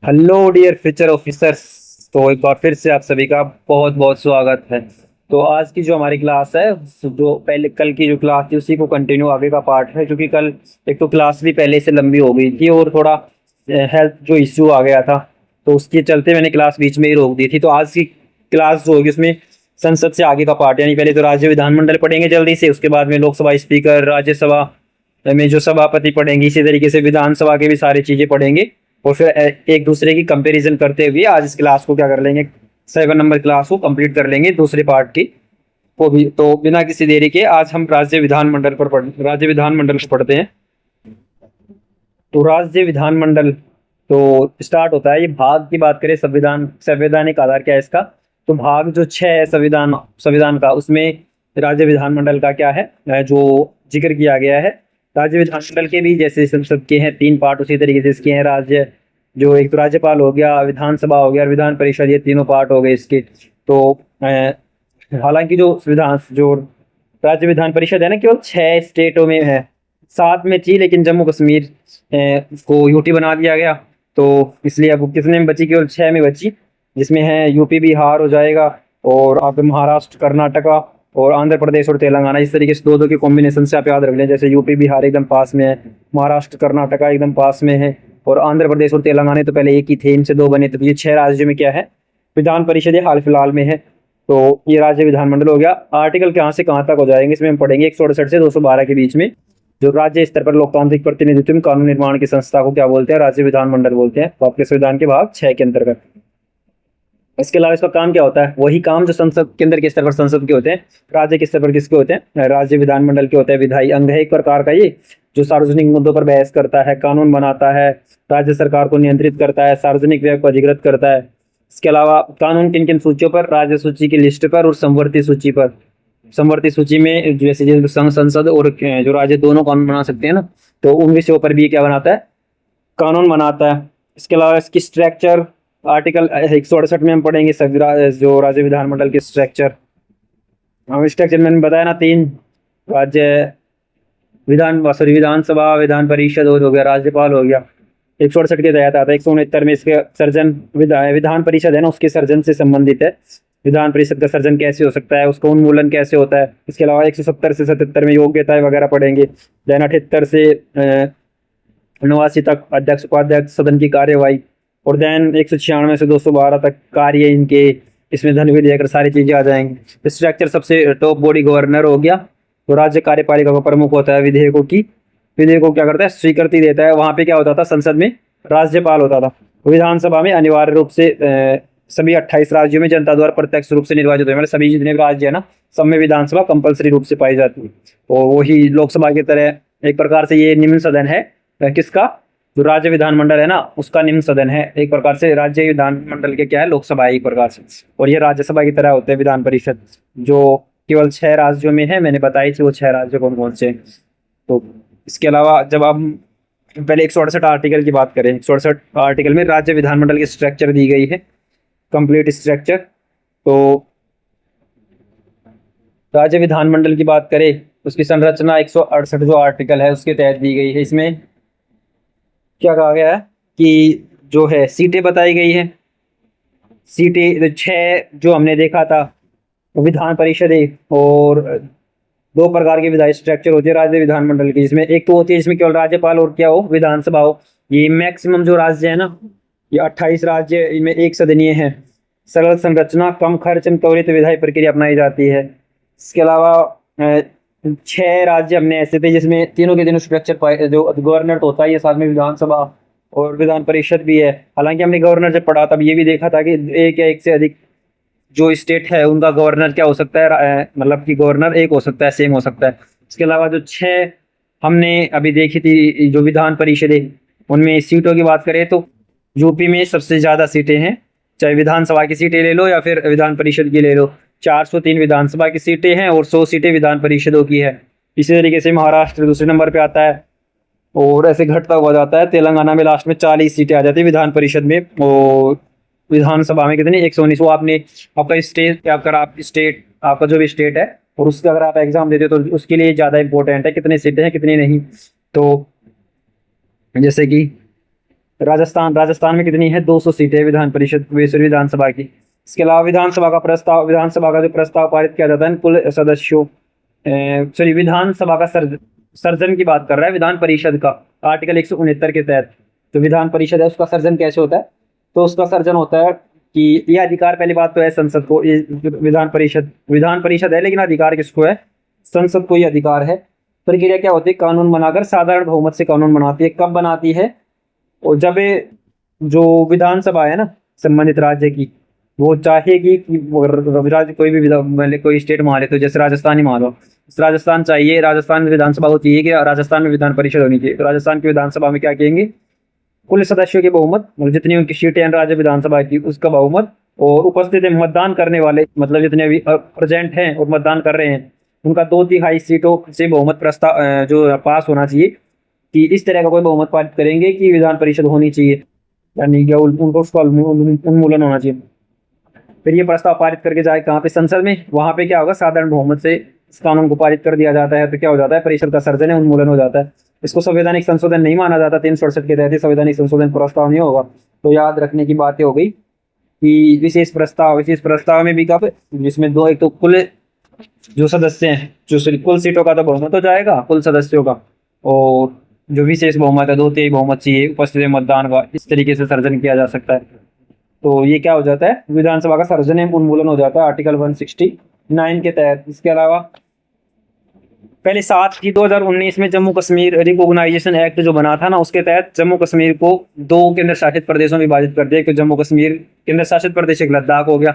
Hello dear future officers. तो एक बार फिर से आप सभी का बहुत बहुत स्वागत है। तो आज की जो हमारी क्लास है, जो पहले कल की जो क्लास थी उसी को कंटिन्यू आगे का पार्ट है, क्योंकि कल एक तो क्लास भी पहले से लंबी हो गई थी और थोड़ा हेल्थ जो इश्यू आ गया था, तो उसके चलते मैंने क्लास बीच में ही रोक दी थी। तो आज की क्लास जो होगी उसमें संसद से आगे का पार्ट, यानी पहले तो राज्य विधानमंडल पढ़ेंगे जल्दी से, उसके बाद में लोकसभा स्पीकर, राज्यसभा में जो सभापति पढ़ेंगे, इसी तरीके से विधानसभा के भी सारी चीजें पढ़ेंगे। और फिर एक दूसरे की कंपैरिजन करते हुए आज इस क्लास को क्या कर लेंगे, 7 नंबर क्लास को कंप्लीट कर लेंगे दूसरे पार्ट की को भी। तो बिना किसी देरी के आज हम राज्य विधानमंडल को पढ़ते हैं। तो राज्य विधानमंडल तो स्टार्ट होता है, ये भाग की बात करें, संविधान संवैधानिक आधार क्या है इसका, तो भाग जो 6 है संविधान संविधान का, उसमें राज्य विधानमंडल का क्या है जो जिक्र किया गया है। राज्य विधानमंडल के भी जैसे संसद के हैं 3 पार्ट, उसी तरीके से इसके हैं राज्य, जो एक तो राज्यपाल हो गया, विधानसभा हो गया और विधान परिषद, ये तीनों पार्ट हो गए इसके। तो हालांकि जो राज्य विधान परिषद है ना, केवल 6 स्टेटों में है, 7 में थी लेकिन जम्मू कश्मीर को यूटी बना दिया गया, तो इसलिए अब कितने में बची, केवल 6 में बची, जिसमें है यूपी बिहार हो जाएगा, और आप महाराष्ट्र कर्नाटका और आंध्र प्रदेश और तेलंगाना। इस तरीके से दो दो के कॉम्बिनेशन से आप याद रख लें, जैसे यूपी बिहार एकदम पास में है, महाराष्ट्र कर्नाटका एकदम पास में है, और आंध्र प्रदेश और तेलंगाना तो पहले एक ही थे, इनसे 2 बने, तो ये 6 राज्यों में क्या है, विधान परिषद ये हाल फिलहाल में है। तो ये राज्य विधानमंडल हो गया। आर्टिकल कहाँ से कहाँ तक हो जाएंगे इसमें हम पढ़ेंगे, 168 से 212 के बीच में। जो राज्य स्तर पर लोकतांत्रिक प्रतिनिधित्व में कानून निर्माण की संस्था को क्या बोलते हैं, राज्य विधानमंडल बोलते हैं, तो आपके संविधान के भाग 6 के अंतर्गत। इसके अलावा इसका काम क्या होता है, वही काम जो संसद केंद्र के स्तर पर संसद के होते हैं, राज्य के स्तर पर किसके होते हैं, राज्य विधानमंडल के होते हैं। विधायी अंग है एक प्रकार का ये, जो सार्वजनिक मुद्दों पर बहस करता है, कानून बनाता है, राज्य सरकार को नियंत्रित करता है, सार्वजनिक व्यय को अधिकृत करता है। इसके अलावा कानून किन किन सूचियों पर, राज्य सूची की लिस्ट पर और संवर्ती सूची पर। संवर्ती सूची में जैसे जैसे संसद और जो राज्य दोनों कानून बना सकते हैं ना, तो उन विषयों पर भी क्या बनाता है, कानून बनाता है। इसके अलावा इसकी स्ट्रक्चर आर्टिकल 168 में हम पढ़ेंगे जो राज्य विधानमंडल के स्ट्रक्चर। हम स्ट्रक्चर मैंने बताया ना, 3 राज्य विधानसभा, विधान परिषद और हो गया राज्यपाल हो गया। 168 के तहत आता है। 169 में इसके सर्जन विधान परिषद है ना, उसके सर्जन से संबंधित है। विधान परिषद का सर्जन कैसे हो सकता है, उसका उन्मूलन कैसे होता है। इसके अलावा 170 से 77 में योग्यताएं वगैरह पढ़ेंगे। देन 78 से 89 तक अध्यक्ष उपाध्यक्ष सदन की कार्यवाही, और देन 196 से 212 तक कार्य इनके, इसमें धन विधेयक सारी चीजें आ जाएंगी। स्ट्रक्चर सबसे टॉप बॉडी गवर्नर हो गया, तो राज्य कार्यपालिका का प्रमुख होता है, विधेयकों क्या करता है, स्वीकृति देता है। वहां पे क्या होता था, संसद में राज्यपाल होता था। विधानसभा में अनिवार्य रूप से सभी 28 राज्यों में जनता द्वारा प्रत्यक्ष रूप से निर्वाचित हुए, मतलब सभी जितने भी राज्य है ना, सब में विधानसभा कंपलसरी रूप से पाई जाती है। और वही लोकसभा की तरह एक प्रकार से ये निम्न सदन है किसका, जो राज्य विधानमंडल है ना उसका निम्न सदन है एक प्रकार से। राज्य विधानमंडल के क्या है, लोकसभा एक प्रकार से, और ये राज्यसभा की तरह होते हैं विधान परिषद, जो केवल 6 राज्यों में है। मैंने बताई थी वो 6 राज्य कौन कौन से। तो इसके अलावा जब हम पहले 168 आर्टिकल की बात करें, 168 आर्टिकल में राज्य विधानमंडल की स्ट्रक्चर दी गई है, कंप्लीट स्ट्रक्चर। तो राज्य विधानमंडल की बात करें, उसकी संरचना 168 जो आर्टिकल है उसके तहत दी गई है। इसमें क्या कहा गया है कि जो है सीटें बताई गई है, सीटें 6 जो हमने देखा था, विधान परिषद है, और 2 प्रकार के विधायी स्ट्रक्चर होते हैं राज्य विधानमंडल की, जिसमें एक तो होती है जिसमें केवल राज्यपाल और क्या हो, विधानसभा हो। ये मैक्सिमम जो राज्य है ना, ये 28 राज्य, इनमें एक सदनीय है। सरल संरचना, कम खर्च में त्वरित विधायी प्रक्रिया अपनाई जाती है। इसके अलावा 6 राज्य हमने ऐसे थे जिसमें तीनों के तीनों स्ट्रक्चर, जो गवर्नर तो होता है, ये साथ में विधानसभा और विधान परिषद भी है। हालांकि हमने गवर्नर जब पढ़ा तब ये भी देखा था कि एक या एक से अधिक जो स्टेट है उनका गवर्नर क्या हो सकता है, मतलब कि गवर्नर एक हो सकता है, सेम हो सकता है। इसके अलावा जो 6 हमने अभी देखी थी जो विधान परिषद है, उनमें सीटों की बात करें तो यूपी में सबसे ज्यादा सीटें हैं, चाहे विधानसभा की सीटें ले लो या फिर विधान परिषद की ले लो। 403 विधानसभा की सीटें हैं और 100 सीटें विधान परिषदों की है। इसी तरीके से महाराष्ट्र दूसरे नंबर पे आता है, और ऐसे घटता हुआ जाता है। तेलंगाना में लास्ट में 40 सीटें आ जाती है विधान परिषद में, और विधानसभा में कितनी, 119। वो आपने आपका स्टेट, अगर आप स्टेट, आपका जो भी स्टेट है और उसका अगर आप एग्जाम देते हो तो उसके लिए ज्यादा इंपॉर्टेंट है कितने सीटें हैं कितनी नहीं। तो जैसे कि राजस्थान राजस्थान में कितनी है, 200 सीटें विधान परिषद विधानसभा की। इसके अलावा विधानसभा का जो प्रस्ताव पारित किया जाता है कुल सदस्यों, सॉरी विधानसभा का सर्जन की बात कर रहा है, विधान परिषद का आर्टिकल 169 के तहत जो विधान परिषद है उसका सर्जन कैसे होता है, तो उसका सर्जन होता है कि ये अधिकार, पहली बात तो है संसद को, ये विधान परिषद है लेकिन अधिकार किसको है, संसद को ये अधिकार है। प्रक्रिया क्या होती है, कानून बनाकर साधारण बहुमत से कानून बनाती है। कब बनाती है, और जब जो विधानसभा है ना संबंधित राज्य की, वो चाहेगी कि राज्य कोई भी मतलब कोई स्टेट मान ले, तो जैसे राजस्थान ही मान लो, राजस्थान चाहिए, राजस्थान में विधानसभा को चाहिए कि राजस्थान में विधान परिषद होनी चाहिए, तो राजस्थान की विधानसभा में क्या कहेंगे, कुल सदस्यों के बहुमत, मतलब जितनी उनकी सीटें हैं राज्य विधानसभा की उसका बहुमत, और उपस्थित मतदान करने वाले मतलब जितने भी प्रेजेंट हैं और मतदान कर रहे हैं उनका 2/3 सीटों से बहुमत प्रस्ताव जो पास होना चाहिए, कि इस तरह का कोई बहुमत पारित करेंगे कि विधान परिषद होनी चाहिए, यानी कि उनको उसका उन्मूलन होना चाहिए। फिर ये प्रस्ताव पारित करके जाए कहाँ पे, संसद में, वहां पे क्या होगा, साधारण बहुमत से इस कानून को पारित कर दिया जाता है, तो क्या हो जाता है, परिषद का सर्जन है, उन्मूलन हो जाता है। इसको संवैधानिक संशोधन नहीं माना जाता, 367 के तहत संवैधानिक संशोधन प्रस्ताव नहीं होगा। तो याद रखने की बातें हो गई कि विशेष प्रस्ताव में भी कब, जिसमें दो, एक तो कुल जो सदस्य हैं, जो कुल सीटों का तो बहुमत हो जाएगा कुल सदस्यों का, और जो विशेष बहुमत है 2/3 बहुमत चाहिए उपस्थित मतदान का, इस तरीके से सर्जन किया जा सकता है। तो ये क्या हो जाता है, विधानसभा का सर्जन एवं उन्मूलन हो जाता है आर्टिकल 169 के तहत। इसके अलावा पहले 7/2019 में जम्मू कश्मीर रिकॉग्नाइजेशन एक्ट जो बना था ना, उसके तहत जम्मू कश्मीर को 2 केंद्र शासित प्रदेशों में विभाजित कर दिया, कि जम्मू कश्मीर केंद्र शासित प्रदेश एक लद्दाख हो गया,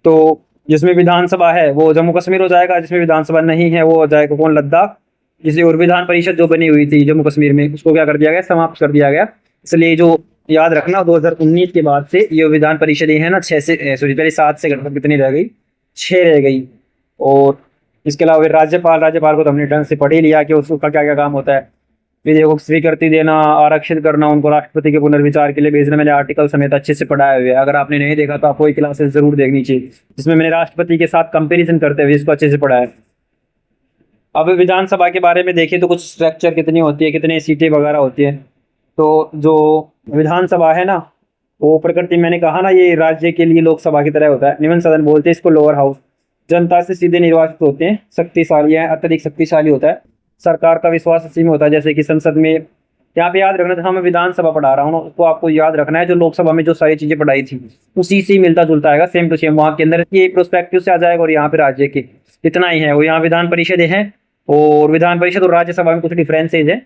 तो जिसमें विधानसभा है वो जम्मू कश्मीर हो जाएगा, जिसमें विधानसभा नहीं है वो हो जाएगा कौन, लद्दाख। जिसे और विधान परिषद जो बनी हुई थी जम्मू कश्मीर में उसको क्या कर दिया गया, समाप्त कर दिया गया। इसलिए जो याद रखना 2019 के बाद से ये विधान परिषद है ना 6 से सॉरी पहले 7 से घटकर कितनी रह गई, 6 रह गई। और इसके अलावा राज्यपाल को तो हमने ढंग से पढ़ ही लिया कि उसका क्या क्या काम होता है, विधेयकों को स्वीकृति देना, आरक्षित करना, उनको राष्ट्रपति के पुनर्विचार के लिए भेजना। मैंने आर्टिकल समेत अच्छे से पढ़ाया हुआ है, अगर आपने नहीं देखा तो आपको ये क्लासेस जरूर देखनी चाहिए, जिसमें मैंने राष्ट्रपति के साथ कंपेरिजन करते हुए इसको अच्छे से पढ़ाया है। अब विधानसभा के बारे में देखें तो कुछ स्ट्रक्चर कितनी होती है, कितने सीटें वगैरह होती है। तो जो विधानसभा है ना, वो प्रकृति मैंने कहा ना ये राज्य के लिए लोकसभा की तरह होता है, निम्न सदन बोलते हैं इसको, लोअर हाउस, जनता से सीधे निर्वाचित होते हैं, शक्तिशाली है, अत्यधिक शक्तिशाली होता है, सरकार का विश्वास इसी में होता है। जैसे कि संसद में, यहाँ पे याद रखना था, मैं विधानसभा पढ़ा रहा हूँ तो आपको याद रखना है जो लोकसभा में जो सारी चीजें पढ़ाई थी उसी से मिलता जुलता आएगा, सेम टू सेम, वहां के अंदर ये प्रोस्पेक्टिव से आ जाएगा, और यहाँ पे राज्य के इतना ही है। वो यहाँ विधान परिषद है, और विधान परिषद और राज्यसभा में कुछ डिफरेंसेज है,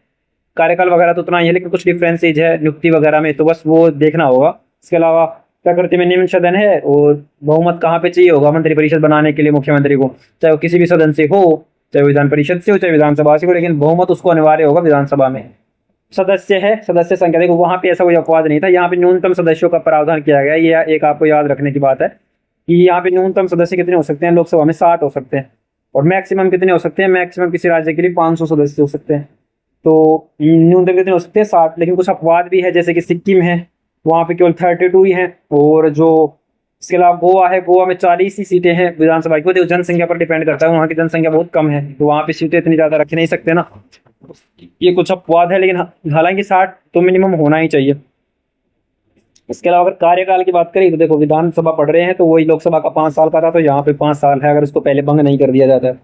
कार्यकाल वगैरह तो उतना ही है लेकिन कुछ डिफरेंसेज है नियुक्ति वगैरह में, तो बस वो देखना होगा। इसके अलावा प्रकृति में निम्न सदन है, और बहुमत कहाँ पे चाहिए होगा, मंत्री परिषद बनाने के लिए मुख्यमंत्री को, चाहे वो किसी भी सदन से हो, चाहे विधान परिषद से हो, चाहे विधानसभा से हो, लेकिन बहुमत उसको अनिवार्य होगा विधानसभा में। सदस्य है, सदस्य संख्या देखो, वहां पे ऐसा कोई अपवाद नहीं था, यहाँ पे न्यूनतम सदस्यों का प्रावधान किया गया। ये एक आपको याद रखने की बात है कि यहाँ पे न्यूनतम सदस्य कितने हो सकते हैं, लोकसभा में 60 हो सकते हैं, और मैक्सिमम कितने हो सकते हैं, मैक्सिमम किसी राज्य के लिए 500 सदस्य हो सकते हैं। तो न्यूनतम कितने हो सकते हैं, 60। लेकिन कुछ अपवाद भी है, जैसे कि सिक्किम है, वहाँ पे केवल 32 ही है, और जो इसके अलावा गोवा है, गोवा में 40 ही सीटें हैं विधानसभा की। तो जनसंख्या पर डिपेंड करता है, वहाँ की जनसंख्या बहुत कम है तो वहाँ पे सीटें इतनी ज्यादा रख नहीं सकते ना, ये कुछ अपवाद है, लेकिन हालांकि 60 तो मिनिमम होना ही चाहिए। इसके अलावा अगर कार्यकाल की बात करें तो देखो, विधानसभा पढ़ रहे हैं तो वही लोकसभा का 5 साल का था, तो यहाँ पे 5 साल है अगर उसको पहले भंग नहीं कर दिया जाता है।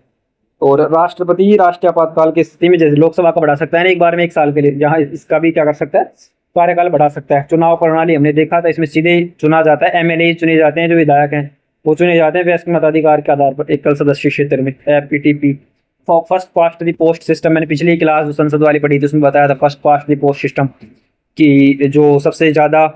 और राष्ट्रपति राष्ट्रीय आपातकाल की स्थिति में जैसे लोकसभा का बढ़ा सकता है ना एक बार में 1 साल के लिए, जहाँ इसका भी क्या कर सकता है, कार्यकाल बढ़ा सकता है। चुनाव प्रणाली हमने देखा था, इसमें सीधे चुना जाता है, एमएलए चुने जाते हैं, जो विधायक हैं वो चुने जाते हैं वयस्क मताधिकार के आधार पर एकल सदस्य क्षेत्र में, FPTP, first past the post system. मैंने पिछली क्लास जो संसद वाली पढ़ी थी उसमें बताया था first past the post system, कि जो सबसे ज्यादा,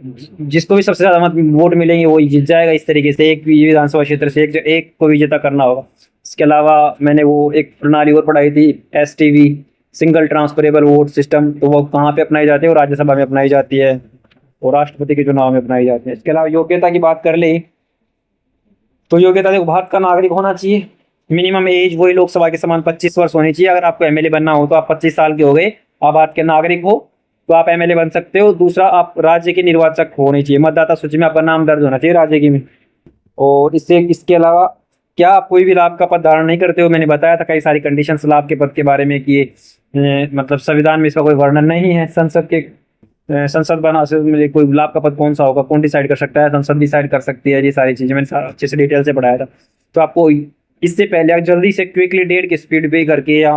जिसको भी सबसे ज्यादा वोट मिलेंगे वो जीत जाएगा। इस तरीके से एक विधानसभा क्षेत्र से एक को विजेता करना होगा। इसके अलावा मैंने वो एक प्रणाली और पढ़ाई थी, STV, single transferable vote system, तो वो कहाँ पे अपनाई जाती है, वो राज्यसभा में अपनाई जाती है और राष्ट्रपति के चुनाव में अपनाई जाती है। इसके अलावा योग्यता की बात कर ले तो योग्यता देखो, भारत का नागरिक होना चाहिए, मिनिमम एज वही लोकसभा के समान 25 वर्ष होनी चाहिए। अगर आपको एमएलए बनना हो तो आप 25 साल के हो गए, आप भारत के नागरिक हो तो आप एमएलए बन सकते हो। दूसरा, आप राज्य के निर्वाचक होने चाहिए, मतदाता सूची में आपका नाम दर्ज होना चाहिए राज्य की में। और इसके अलावा क्या आप कोई भी लाभ का पद धारण नहीं करते हो, मैंने बताया था कई सारी कंडीशंस लाभ के पद के बारे में कि मतलब संविधान में इसका कोई वर्णन नहीं है, संसद के संसद बना से मुझे कोई गुलाब का पद कौन सा होगा, कौन डिसाइड कर सकता है, संसद डिसाइड कर सकती है, ये सारी चीजें मैंने सारा अच्छे से डिटेल से पढ़ाया था। तो आपको इससे पहले आप जल्दी से क्विकली 1.5 की स्पीड पे करके या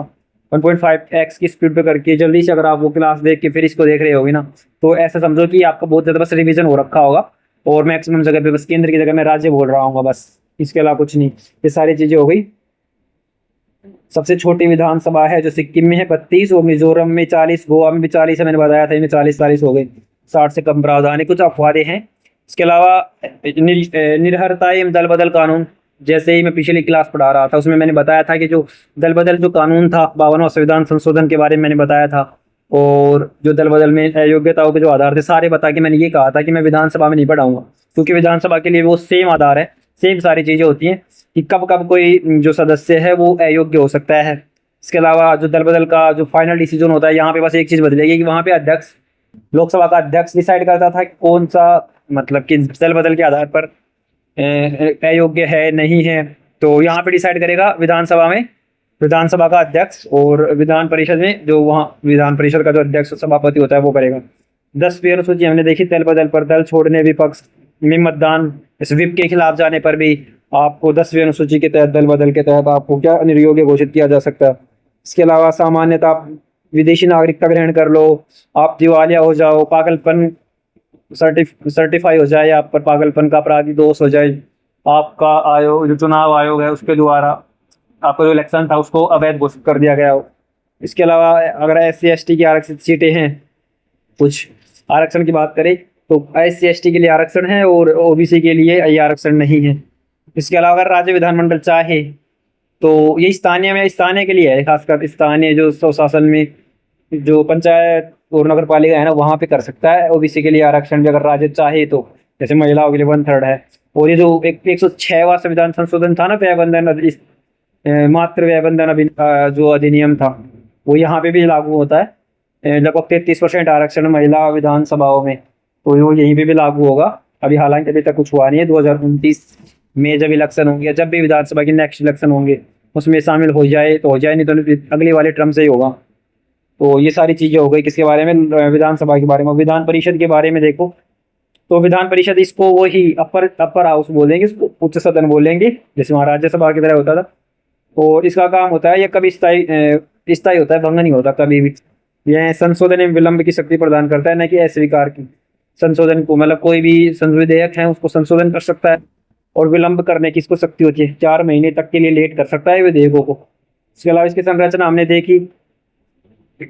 1.5x की स्पीड पे करके जल्दी से अगर आप वो क्लास देख के फिर इसको देख रहे होगे ना, तो ऐसा समझो कि आपका बहुत ज़्यादा बस रिवीजन हो रखा होगा, और मैक्सिमम जगह पे बस केंद्र की जगह मैं राज्य बोल रहा हूँ बस, इसके अलावा कुछ नहीं। ये सारी चीज़ें हो गई। सबसे छोटी विधानसभा है जो सिक्किम में है 32, और मिजोरम में 40, गोवा में भी 40 है, मैंने बताया था इनमें 40 हो गई, 60 से कम प्रावधान है, कुछ अफवाहें हैं। इसके अलावा निर्भरता एवं दल बदल कानून, जैसे ही मैं पिछली क्लास पढ़ा रहा था उसमें मैंने बताया था कि जो दल बदल जो कानून था 52वां संविधान संशोधन के बारे में मैंने बताया था, और जो दल बदल में योग्यताओं के जो आधार थे सारे बता के मैंने ये कहा था कि मैं विधानसभा में नहीं पढ़ाऊंगा, क्योंकि विधानसभा के लिए वो सेम आधार है, सेम सारी चीजें होती हैं कि कब कब कोई जो सदस्य है वो अयोग्य हो सकता है। इसके अलावा जो दल बदल का जो फाइनल डिसीजन होता है, यहाँ पे बस एक चीज बदलेगी कि वहाँ पे अध्यक्ष, लोकसभा का अध्यक्ष डिसाइड करता था कि कौन सा, मतलब कि दल बदल के आधार पर अयोग्य है नहीं है, तो यहाँ पे डिसाइड करेगा विधानसभा में विधानसभा का अध्यक्ष, और विधान परिषद में जो वहाँ विधान परिषद का जो अध्यक्ष सभापति होता है वो करेगा। 10वीं अनुसूची हमने देखी, दल बदल पर दल छोड़ने विपक्ष में मतदान, इस विप के खिलाफ जाने पर भी आपको 10वीं अनुसूची के तहत दल बदल के तहत आपको क्या निर्योग्य घोषित किया जा सकता है। इसके अलावा सामान्यतः आप विदेशी नागरिकता ग्रहण कर लो, आप दिवालिया हो जाओ, पागलपन सर्टिफाई हो जाए, आप पर पागलपन का अपराधी दोष हो जाए, आपका आयोग जो चुनाव आयोग है उसके द्वारा आपका जो इलेक्शन था उसको अवैध घोषित कर दिया गया हो। इसके अलावा अगर SC ST की आरक्षित सीटें हैं, कुछ आरक्षण की बात करें तो SC ST के लिए आरक्षण है और OBC के लिए ये आरक्षण नहीं है। इसके अलावा अगर राज्य विधानमंडल चाहे तो ये स्थानीय के लिए है, खासकर स्थानीय जो स्वशासन में जो पंचायत और नगर पालिका है ना वहाँ पे कर सकता है OBC के लिए आरक्षण भी, अगर राज्य चाहे तो, जैसे महिलाओं के लिए 1/3 है। और ये जो 106वां संविधान संशोधन था ना, मातृ व्ययबंधन जो अधिनियम था, वो यहाँ पे भी लागू होता है। लगभग 33% आरक्षण महिला विधानसभाओं में, तो वो यहीं पे भी लागू होगा। अभी हालांकि अभी तक कुछ हुआ नहीं है, 2029 में जब इलेक्शन होंगे, जब भी विधानसभा की नेक्स्ट इलेक्शन होंगे उसमें शामिल हो जाए तो हो जाए, नहीं तो अगले वाले टर्म से ही होगा। तो ये सारी चीज़ें हो गई किसके बारे में, विधानसभा के बारे में। विधान परिषद के बारे में देखो तो विधान परिषद इसको वही अपर हाउस बोलेंगे, इसको उच्च सदन बोलेंगे, जैसे वहाँ राज्यसभा की तरह होता था। और इसका काम होता है, ये कभी स्थायी होता है, भंग नहीं होता कभी भी। यह संशोधन एवं विलंब की शक्ति प्रदान करता है, न कि अस्वीकार की। संशोधन को मतलब कोई भी विधेयक है उसको संशोधन कर सकता है, और विलंब करने की इसको शक्ति होती है, 4 महीने तक के लिए लेट कर सकता है विधेयकों को। इसके अलावा इसकी संरचना हमने देखी,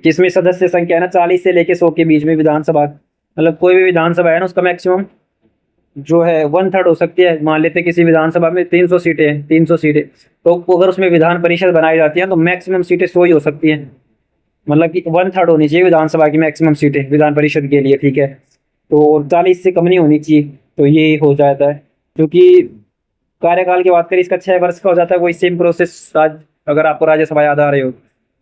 जिसमें सदस्य संख्या है ना 40 से लेके 100 के बीच में विधानसभा, मतलब कोई भी विधानसभा है ना उसका मैक्सिमम जो है 1/3 हो सकती है। मान लेते किसी विधानसभा में 300 सीटें हैं, 300 सीटें, तो अगर उसमें विधान परिषद बनाई जाती है तो मैक्सिमम सीटें 100 ही हो सकती हैं, मतलब कि 1/3 होनी चाहिए विधानसभा की मैक्सिमम सीटें विधान परिषद के लिए, ठीक है। तो 40 से कम नहीं होनी चाहिए, तो ये हो जाता है। क्योंकि कार्यकाल की बात करें इसका 6 वर्ष का हो जाता है, वही सेम प्रोसेस अगर आपको राज्यसभा याद आ रही हो,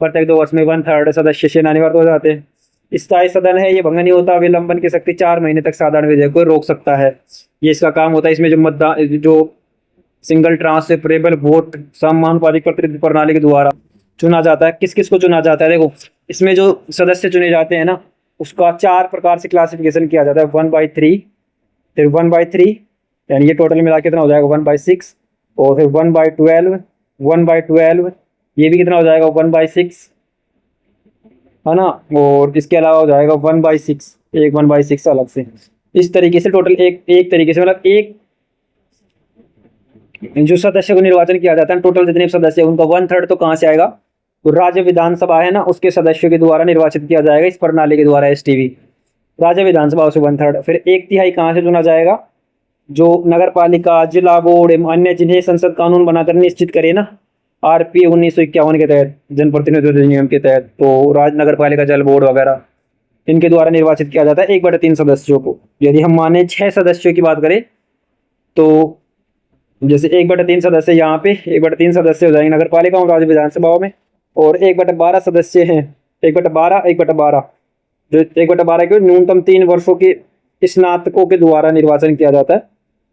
प्रत्येक 2 वर्ष में 1/3 सदस्य सेनानिवृत्त हो जाते हैं। स्थायी सदन है, ये भंग नहीं होता, विलंबन की शक्ति 4 महीने तक साधारण विधेयक को रोक सकता है, ये इसका काम होता है। इसमें जो मतदान जो सिंगल ट्रांसफरेबल वोट समानुपातिक प्रतिनिधि प्रणाली के द्वारा चुना जाता है। किस किस को चुना जाता है, देखो इसमें जो सदस्य चुने जाते हैं ना उसका 4 प्रकार से क्लासिफिकेशन किया जाता है, 1/3, फिर 1/3, यानी ये टोटल मिला के कितना हो जाएगा 1/6, और फिर 1/12, 1/12, ये भी कितना हो जाएगा 1/6, है ना। और इसके अलावा हो जाएगा 1/6, एक 1/6 अलग से। इस तरीके से टोटल एक तरीके से मतलब एक जो सदस्य को निर्वाचन किया जाता है, टोटल जितने सदस्य उनका 1/3 तो कहाँ से आएगा, तो राज्य विधानसभा है ना उसके सदस्यों के द्वारा निर्वाचित किया जाएगा इस प्रणाली के द्वारा, STV राज्य विधानसभा से 1/3। फिर 1/3 कहाँ से चुना जाएगा, जो नगर पालिका, जिला बोर्ड एवं अन्य जिन्हें संसद कानून बनाकर निश्चित करे ना, RP 1951 के तहत, जनप्रतिनिधित्व अधिनियम के तहत, तो राज्य नगर पालिका, जल बोर्ड वगैरह इनके द्वारा निर्वाचित किया जाता है 1/3 सदस्यों को। यदि हम माने 6 सदस्यों की बात करें तो जैसे 1/3 सदस्य यहाँ पे 1/3 सदस्य हो जाएंगे नगर पालिका और राज्य विधानसभाओं में, और 1/12 सदस्य हैं, 1/12 जो 1/12 के न्यूनतम 3 वर्षों के स्नातकों के द्वारा निर्वाचन किया जाता है।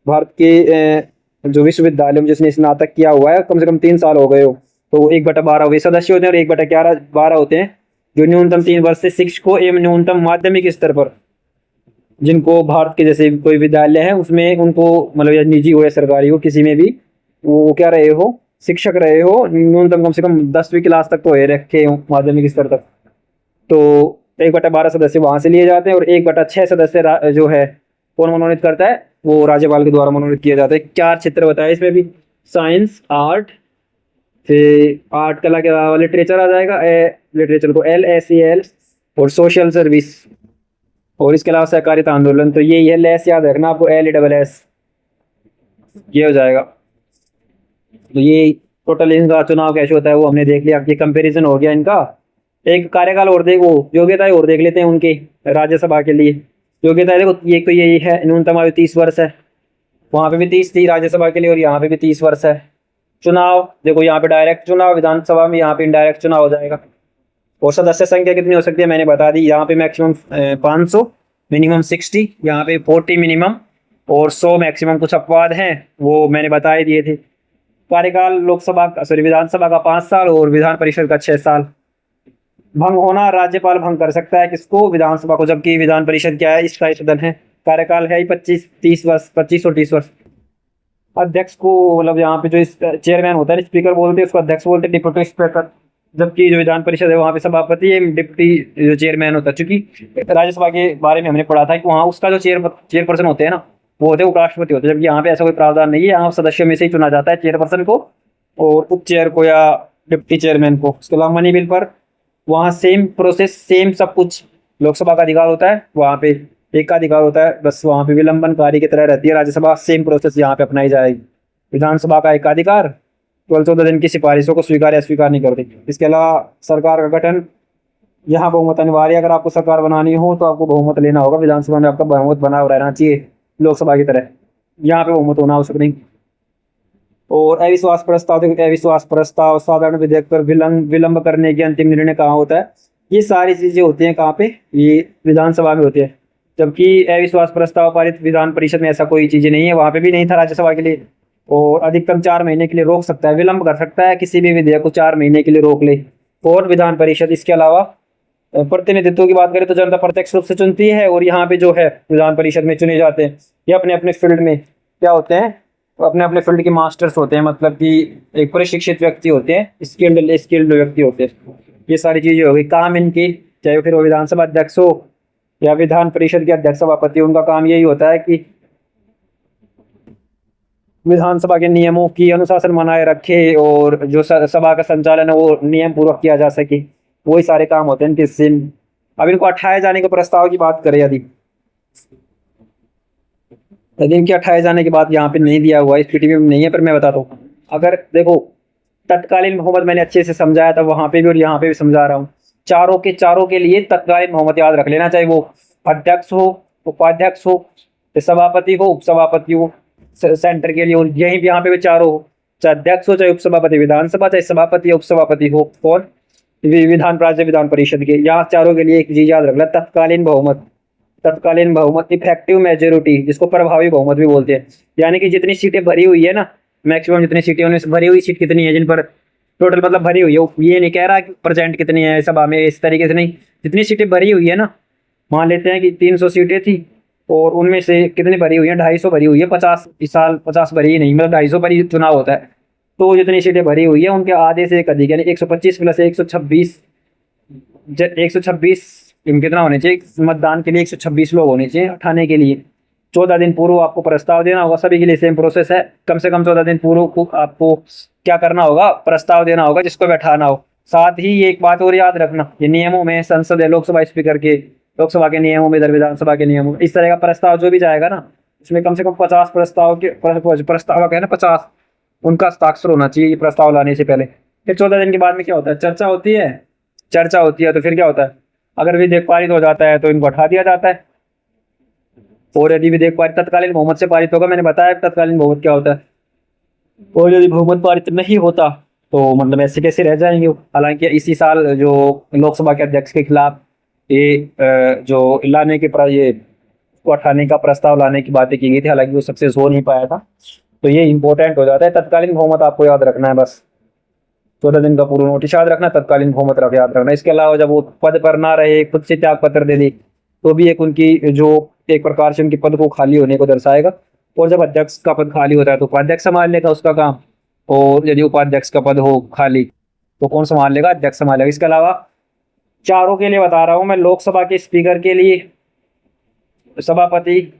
भारत के जो विश्वविद्यालय में जिसने स्नातक किया हुआ है कम से कम 3 साल हो गए हो, तो 1/12 वे सदस्य होते हैं, और 1/11 होते हैं जो न्यूनतम 3 वर्ष से शिक्षकों एवं न्यूनतम माध्यमिक स्तर पर जिनको भारत के जैसे कोई विद्यालय है उसमें उनको मतलब या निजी हो या सरकारी हो किसी में भी वो क्या रहे हो, शिक्षक रहे हो, न्यूनतम कम से कम 10वीं क्लास तक तो ये रखे हो माध्यमिक स्तर तक। तो 1/12 सदस्य वहां से लिए जाते हैं और 1/6 सदस्य जो है कौन मनोनीत करता है, वो राज्यपाल के द्वारा मनोनीत किया जाता है। 4 क्षेत्र बताए इसमें भी, साइंस, आर्ट, फिर आर्ट कला के अलावा लिटरेचर आ जाएगा, लिटरेचर को LSEL, और सोशल सर्विस, और इसके अलावा सहकारिता आंदोलन। तो ये है लेस, याद रखना आपको, LSS ये हो जाएगा। तो ये टोटल इनका चुनाव कैसे होता है वो हमने देख लिया, ये कंपैरिजन हो गया इनका। एक कार्यकाल और देख, वो योग्यता और देख लेते हैं उनके राज्यसभा के लिए। योग्यता देखो, ये तो यही है, न्यूनतम आयु 30 वर्ष है, वहां पे भी 30 थी राज्यसभा के लिए, और यहाँ पे भी 30 वर्ष है। चुनाव देखो, यहाँ पे डायरेक्ट चुनाव, विधानसभा में यहाँ पे इनडायरेक्ट चुनाव हो जाएगा। और सदस्य संख्या कितनी हो सकती है मैंने बता दी, यहाँ पे मैक्सिमम 500, मिनिमम 60, यहाँ पे 40 मिनिमम, और 100 मैक्सिमम। कुछ अपवाद हैं वो मैंने बता ही दिए थे। कार्यकाल लोकसभा सॉरी विधानसभा का 5 साल और विधान परिषद का 6 साल। भंग होना, राज्यपाल भंग कर सकता है किसको, विधानसभा को, जबकि विधान परिषद क्या है, स्थायी सदन है। कार्यकाल है ही 25-30 वर्ष, 25 और 30 वर्ष। अध्यक्ष को मतलब यहाँ पे जो चेयरमैन होता है, स्पीकर बोलते हैं, उसको अध्यक्ष बोलते हैं, डिप्टी स्पीकर। जबकि जो विधान परिषद है वहाँ पे सभापति है, डिप्टी जो चेयरमैन होता है। चूंकि राज्यसभा के बारे में हमने पढ़ा था कि वहाँ उसका जो चेयरपर्सन होते हैं ना, वो होते हैं उपराष्ट्रपति होते हैं, जबकि यहाँ पे ऐसा कोई प्रावधान नहीं है। यहाँ सदस्यों में से ही चुना जाता है चेयरपर्सन को और उप चेयर को या डिप्टी चेयरमैन को। उसके अलावा मनी बिल पर वहाँ सेम प्रोसेस, सेम सब कुछ। लोकसभा का अधिकार होता है, वहाँ पे एक का अधिकार होता है, बस वहाँ पे विलंबनकारी की तरह रहती है राज्यसभा। सेम प्रोसेस यहाँ पे अपनाई जाएगी। विधानसभा का एकाधिकार, केवल 14 दिन की सिफारिशों को स्वीकार या स्वीकार नहीं करती। इसके अलावा सरकार का गठन, यहाँ बहुमत अनिवार्य। अगर आपको सरकार बनानी हो तो आपको बहुमत लेना होगा। विधानसभा में आपका बहुमत बना हुआ रहना चाहिए लोकसभा की तरह, यहाँ पे बहुमत होना आवश्यक नहीं। और अविश्वास प्रस्ताव, देखो अविश्वास प्रस्ताव, साधारण विधेयक पर विलंब करने की अंतिम निर्णय कहाँ होता है, ये सारी चीजें होती हैं कहाँ पे, ये विधानसभा में होती है। जबकि अविश्वास प्रस्ताव पारित विधान परिषद में ऐसा कोई चीजें नहीं है, वहां पे भी नहीं था राज्यसभा के लिए। और अधिकतम 4 महीने के लिए रोक सकता है, विलंब कर सकता है किसी भी विधेयक को 4 महीने के लिए रोक ले और विधान परिषद। इसके अलावा प्रतिनिधित्व की बात करें तो जनता प्रत्यक्ष रूप से चुनती है, और यहाँ पे जो है विधान परिषद में चुने जाते हैं ये अपने अपने फील्ड में क्या होते हैं, अपने अपने फील्ड के मास्टर्स होते हैं, मतलब कि एक प्रशिक्षित व्यक्ति होते हैं, स्किल्ड व्यक्ति होते हैं। ये सारी चीजें हो गई काम इनकी, चाहे फिर वो विधानसभा अध्यक्ष हो या विधान परिषद के अध्यक्ष सभापति। उनका काम यही होता है कि विधानसभा के नियमों की अनुशासन बनाए रखे और जो सभा का संचालन है वो नियम पूर्वक किया जा सके, वही सारे काम होते हैं इनके। अब इनको हटाए जाने के प्रस्ताव की बात करें, यदि इनके हटाए जाने की बात यहाँ पे नहीं दिया हुआ है, इस पीटीपी में नहीं है, पर मैं बताता हूँ। अगर देखो तत्कालीन बहुमत मैंने अच्छे से समझाया था वहां पे भी और यहाँ पे भी समझा रहा हूँ। चारों के लिए तत्कालीन बहुमत याद रख लेना, चाहे वो अध्यक्ष हो, उपाध्यक्ष हो, सभापति हो, उपसभापति हो, सेंटर के लिए। और यहीं यहाँ पे भी चारों हो, चाहे अध्यक्ष हो, चाहे उपसभापति विधानसभा, चाहे सभापति या उपसभापति हो, और विधान परिषद के, यहाँ चारों के लिए एक चीज याद रखना, तत्कालीन बहुमत। तत्कालीन बहुमत, इफेक्टिव मेजोरिटी, जिसको प्रभावी बहुमत भी बोलते हैं। यानी कि जितनी सीटें भरी हुई है ना, मैक्सिमम जितनी सीटें, उनमें भरी हुई सीट कितनी है जिन पर टोटल मतलब भरी हुई है, ये नहीं कह रहा कि प्रेजेंट कितनी है सभा में, इस तरीके से नहीं, जितनी सीटें भरी हुई है ना, मान लेते हैं कि 300 सीटें थी और उनमें से कितनी भरी हुई है, 250 भरी हुई है। 50 इस साल 50 भरी ही नहीं, मतलब 250 पर ही चुनाव होता है। तो जितनी सीटें भरी हुई है उनके आधे से एक अधिक, यानी 125 प्लस 126, 126 कितना होने चाहिए मतदान के लिए, 126 लोग होने चाहिए हटाने के लिए। 14 दिन पूर्व आपको प्रस्ताव देना होगा, सभी के लिए सेम प्रोसेस है। कम से कम 14 दिन पूर्व आपको क्या करना होगा, प्रस्ताव देना होगा जिसको बैठाना हो। साथ ही ये एक बात और याद रखना, ये नियमों में संसद है, लोकसभा स्पीकर के, लोकसभा के नियमों में, इधर विधानसभा के नियमों में, इस तरह का प्रस्ताव जो भी जाएगा ना, उसमें कम से कम 50 प्रस्ताव के प्रस्ताव का है ना 50, उनका हस्ताक्षर होना चाहिए प्रस्ताव लाने से पहले। फिर 14 दिन के बाद में क्या होता है, चर्चा होती है। चर्चा होती है तो फिर क्या होता है, अगर विधेयक पारित हो जाता है तो इनको हटा दिया जाता है। और यदि विधेयक पारित तत्कालीन बहुमत से पारित होगा, मैंने बताया तत्कालीन बहुमत क्या होता है। और यदि बहुमत पारित नहीं होता तो मतलब ऐसे कैसे रह जाएंगे। हालांकि इसी साल जो लोकसभा के अध्यक्ष के खिलाफ ये जो लाने के ये को हटाने का प्रस्ताव लाने की बातें की गई थी, हालांकि वो सक्सेस हो नहीं पाया था। तो ये इंपॉर्टेंट हो जाता है। तत्कालीन बहुमत आपको याद रखना है, बस 14 दिन का पूर्व नोटिस याद रखना, तत्कालीन बहुमत याद रखना। इसके अलावा जब वो पद पर ना रहे, खुद से त्याग पत्र दे दे, तो भी एक उनकी जो एक प्रकार से उनके पद को खाली होने को दर्शाएगा। और जब अध्यक्ष का पद खाली होता है तो उपाध्यक्ष संभाल लेगा उसका काम, और यदि उपाध्यक्ष का पद हो खाली तो कौन संभाल लेगा? अध्यक्ष संभालेगा। इसके अलावा चारों के लिए बता रहा हूं मैं, लोकसभा के स्पीकर के लिए सभापति,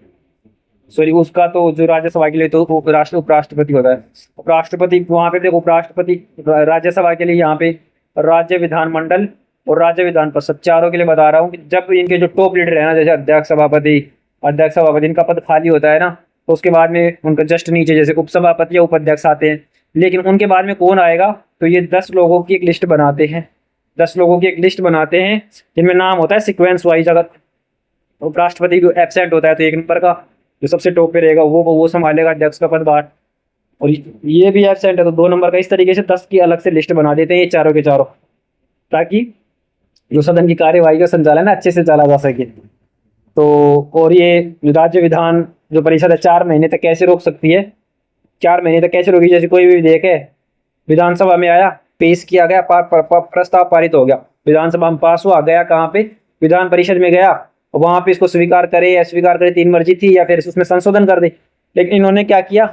सॉरी उसका तो जो राज्यसभा के लिए तो उपराष्ट्रपति होता है। उपराष्ट्रपति वहां पे देखो, उपराष्ट्रपति राज्यसभा के लिए यहाँ पे राज्य विधानमंडल और राज्य विधान परिषद, चारों के लिए बता रहा हूँ कि जब इनके जो टॉप लीडर है ना, जैसे अध्यक्ष सभापति इनका पद खाली होता है ना, तो उसके बाद में उनका जस्ट नीचे जैसे उपसभापति या उपाध्यक्ष आते हैं। लेकिन उनके बाद में कौन आएगा? तो ये 10 लोगों की एक लिस्ट बनाते हैं, 10 लोगों की एक लिस्ट बनाते हैं जिनमें नाम होता है सिक्वेंस वाइज। अगर उपराष्ट्रपति जो एब्सेंट होता है तो 1 नंबर का जो सबसे टॉप पे रहेगा वो संभालेगा अध्यक्ष का पद बाहर, और ये भी एब्सेंट है तो 2 नंबर का। इस तरीके से 10 की अलग से लिस्ट बना देते हैं ये चारों के चारों, ताकि जो सदन की कार्यवाही का संचालन है अच्छे से चला जा सके। तो और ये राज्य विधान जो परिषद है 4 महीने तक कैसे रोक सकती है? 4 महीने तक कैसे रोकी? जैसे कोई भी विधेयक है, विधानसभा में आया, पेश किया गया, प्रस्ताव पारित हो गया, विधानसभा में पास हुआ, गया कहाँ पे? विधान परिषद में गया, वहां पे इसको स्वीकार करे या अस्वीकार करे, 3 मर्जी थी, या फिर उसमें संशोधन कर दे। लेकिन इन्होंने क्या किया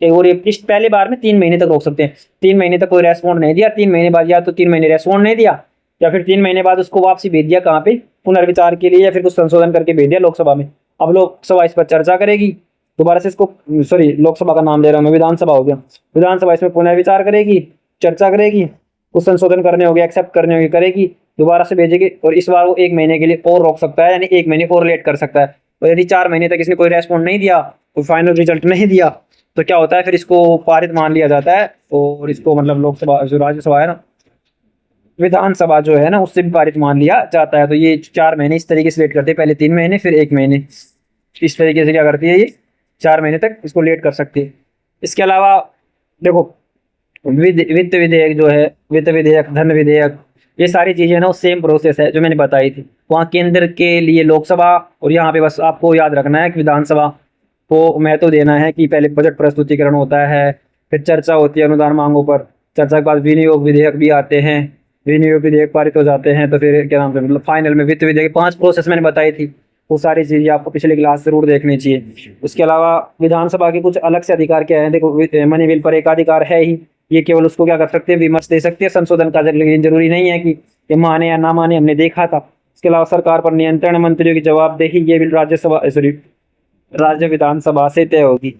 कि वो पहले बार में 3 महीने तक रोक सकते हैं। 3 महीने तक कोई रेस्पॉन्ड नहीं दिया, 3 महीने बाद या तो 3 महीने रेस्पॉन्ड नहीं दिया, या फिर 3 महीने बाद उसको वापसी भेज दिया कहाँ पे? पुनर्विचार के लिए, या फिर कुछ संशोधन करके भेज दिया लोकसभा में। अब लोकसभा इस पर चर्चा करेगी, दोबारा से इसको, सॉरी लोकसभा का नाम ले रहा हूँ मैं, विधानसभा हो गया, विधानसभा इसमें पुनर्विचार करेगी, चर्चा करेगी, कुछ संशोधन करने होंगे, एक्सेप्ट करने होंगे, करेगी, दोबारा से भेजेगी, और इस बार वो 1 महीने के लिए और रोक सकता है, यानी 1 महीने और लेट कर सकता है। और यदि 4 महीने तक इसने कोई रेस्पॉन्ड नहीं दिया, कोई फाइनल रिजल्ट नहीं दिया, तो क्या होता है फिर इसको पारित मान लिया जाता है, और इसको मतलब लोकसभा जो राज्यसभा है ना, विधानसभा जो है ना, उससे भी पारित मान लिया जाता है। तो ये 4 महीने इस तरीके से लेट करते हैं, पहले 3 महीने फिर 1 महीने, इस तरीके से क्या करती है ये 4 महीने तक इसको लेट कर सकती है। इसके अलावा देखो वित्त विधेयक जो है, वित्त विधेयक, धन विधेयक, ये सारी चीजें ना वो सेम प्रोसेस है जो मैंने बताई थी। वहाँ केंद्र के लिए लोकसभा, और यहाँ पे बस आपको याद रखना है कि विधानसभा को महत्व देना है कि पहले बजट प्रस्तुतिकरण होता है, फिर चर्चा होती है अनुदान मांगों पर, चर्चा के बाद विनियोग विधेयक भी आते हैं, विनियोग विधेयक पारित हो जाते हैं, तो फिर क्या नाम से मतलब फाइनल में वित्त विधेयक। 5 प्रोसेस मैंने बताई थी, वो सारी चीजें आपको पिछले क्लास जरूर देखनी चाहिए। उसके अलावा विधानसभा के कुछ अलग से अधिकार क्या है? देखो मनी बिल पर एकाधिकार है ही, ये केवल उसको क्या कर सकते हैं? विमर्श दे सकते हैं, संशोधन का, लेकिन जरूरी नहीं है कि ये माने या ना माने, हमने देखा था। इसके अलावा सरकार पर नियंत्रण, मंत्रियों की जवाबदेही, ये बिल राज्यसभा, सॉरी राज्य विधानसभा से तय होगी।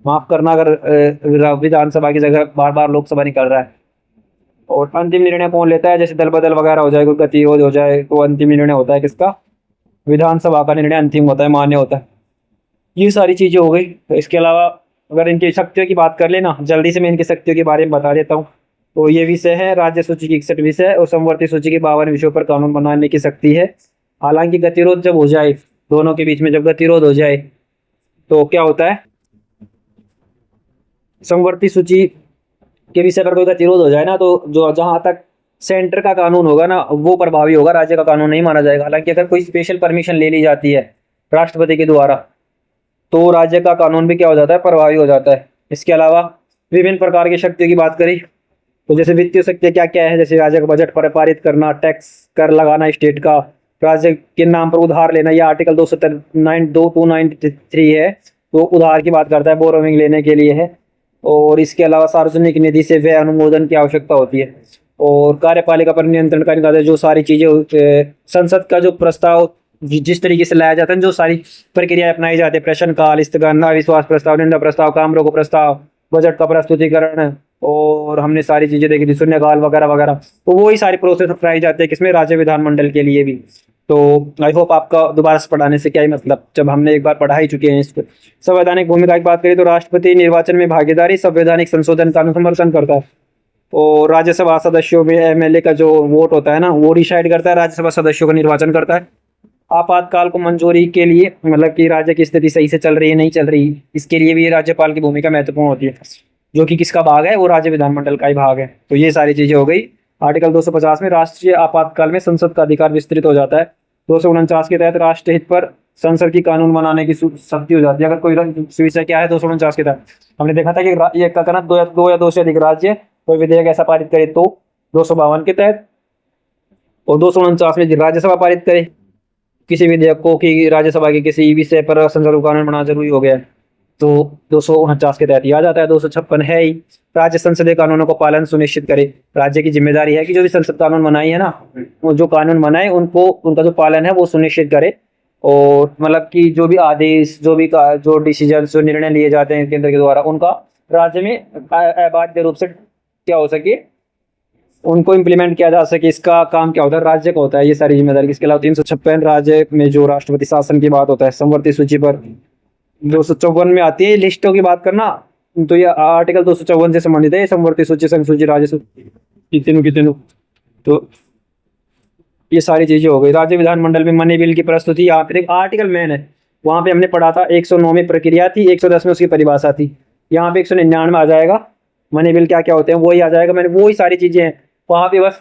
माफ करना अगर विधानसभा की जगह बार बार लोकसभा निकल रहा है। और अंतिम निर्णय कौन लेता है? जैसे दल बदल वगैरह हो जाए, कोई गतिरोध हो जाए, तो अंतिम निर्णय होता है किसका? विधानसभा का निर्णय अंतिम होता है, मान्य होता है। ये सारी चीजें हो गई। तो इसके अलावा अगर इनकी शक्तियों की बात कर लेना, जल्दी से मैं इनकी शक्तियों के बारे में बता देता हूँ। तो ये विषय है राज्य सूची की 61 विषय और समवर्ती सूची के 52 विषयों पर कानून बनाने की शक्ति है। हालांकि गतिरोध जब हो जाए, दोनों के बीच में जब गतिरोध हो जाए तो क्या होता है? समवर्ती सूची के विषय पर कोई गतिरोध हो जाए ना, तो जो जहां तक सेंटर का कानून होगा ना वो प्रभावी होगा, राज्य का कानून नहीं माना जाएगा। हालांकि अगर कोई स्पेशल परमिशन ले ली जाती है राष्ट्रपति के द्वारा, तो राज्य का कानून भी क्या हो जाता है? प्रभावी हो जाता है। इसके अलावा विभिन्न प्रकार की शक्तियों की बात करी तो जैसे वित्तीय शक्ति क्या क्या है? जैसे राज्य का बजट पर पारित करना, टैक्स कर लगाना स्टेट का, राज्य के नाम पर उधार लेना, यह आर्टिकल 293 है, तो उधार की बात करता है, बोरोविंग लेने के लिए है। और इसके अलावा सार्वजनिक निधि से व्यय अनुमोदन की आवश्यकता होती है। और कार्यपालिका पर नियंत्रण करने का जो सारी चीजें, संसद का जो प्रस्ताव जिस तरीके से लाया जाता है, जो सारी प्रक्रिया अपनाई जाती है, प्रश्नकाल, स्थगन, अविश्वास प्रस्ताव, निंदा प्रस्ताव, काम रोको प्रस्ताव, बजट का प्रस्तुतिकरण, और हमने सारी चीजें देखी थी, शून्यकाल वगैरह वगैरह, तो वही सारी प्रोसेस अपनाई जाती है किसमें? राज्य विधानमंडल के लिए भी। तो आई होप आपका दोबारा से पढ़ाने से क्या ही मतलब, जब हमने एक बार पढ़ा ही चुके हैं इसको। संवैधानिक भूमिका की बात करें तो राष्ट्रपति निर्वाचन में भागीदारी, संवैधानिक संशोधन का समर्थन करता है। और राज्यसभा सदस्यों में एमएलए का जो वोट होता है ना, वो डिसाइड करता है, राज्यसभा सदस्यों का निर्वाचन करता है। आपातकाल को मंजूरी के लिए, मतलब कि राज्य की स्थिति सही से चल रही है नहीं चल रही, इसके लिए भी राज्यपाल की भूमिका महत्वपूर्ण होती है, जो कि किसका भाग है? वो राज्य विधानमंडल का ही भाग है। तो ये सारी चीजें हो गई। आर्टिकल 250 में राष्ट्रीय आपातकाल में संसद का अधिकार विस्तृत हो जाता है। 249 के तहत राष्ट्र हित पर संसद की कानून बनाने की शक्ति हो जाती है। अगर कोई विषय क्या है 249 के तहत, हमने देखा था कि ये क्या करना, दो या दो से अधिक राज्य कोई विधेयक ऐसा पारित करे तो 252 के तहत, और 249 में राज्यसभा पारित करे किसी विधेयक को कि राज्यसभा के किसी विषय पर संसद को कानून बनाना जरूरी हो गया है, तो 249 के तहत यह आ जाता है। 256 है ही, राज्य संसदीय कानूनों को पालन सुनिश्चित करे। राज्य की जिम्मेदारी है कि जो भी संसद कानून बनाई है ना, वो जो कानून बनाए उनको, उनका जो पालन है वो सुनिश्चित करे। और मतलब कि जो भी आदेश, जो डिसीजन, जो निर्णय लिए जाते हैं केंद्र के द्वारा, उनका राज्य में अबाध्य रूप से क्या हो सके, उनको इम्प्लीमेंट किया जा सके। इसका काम क्या होता है, राज्य का होता है ये सारी जिम्मेदारी। इसके अलावा 356 राज्य में जो राष्ट्रपति शासन की बात होता है, समवर्ती सूची पर 254 में आती है लिस्टों की बात करना, तो ये आर्टिकल 254 से संबंधित है। समवर्ती सूची, संघ सूची, राज्य सूची, तीनों तो ये सारी चीजें हो गई। राज्य विधानमंडल में मनी बिल की प्रस्तुति, यहाँ पे आर्टिकल मेन है, वहां पे हमने पढ़ा था 109 में प्रक्रिया थी, 110 में उसकी परिभाषा थी। यहाँ पे 199 आ जाएगा मनी बिल क्या क्या होते हैं, वही आ जाएगा। मैंने वही सारी चीजें हैं वहां पे, बस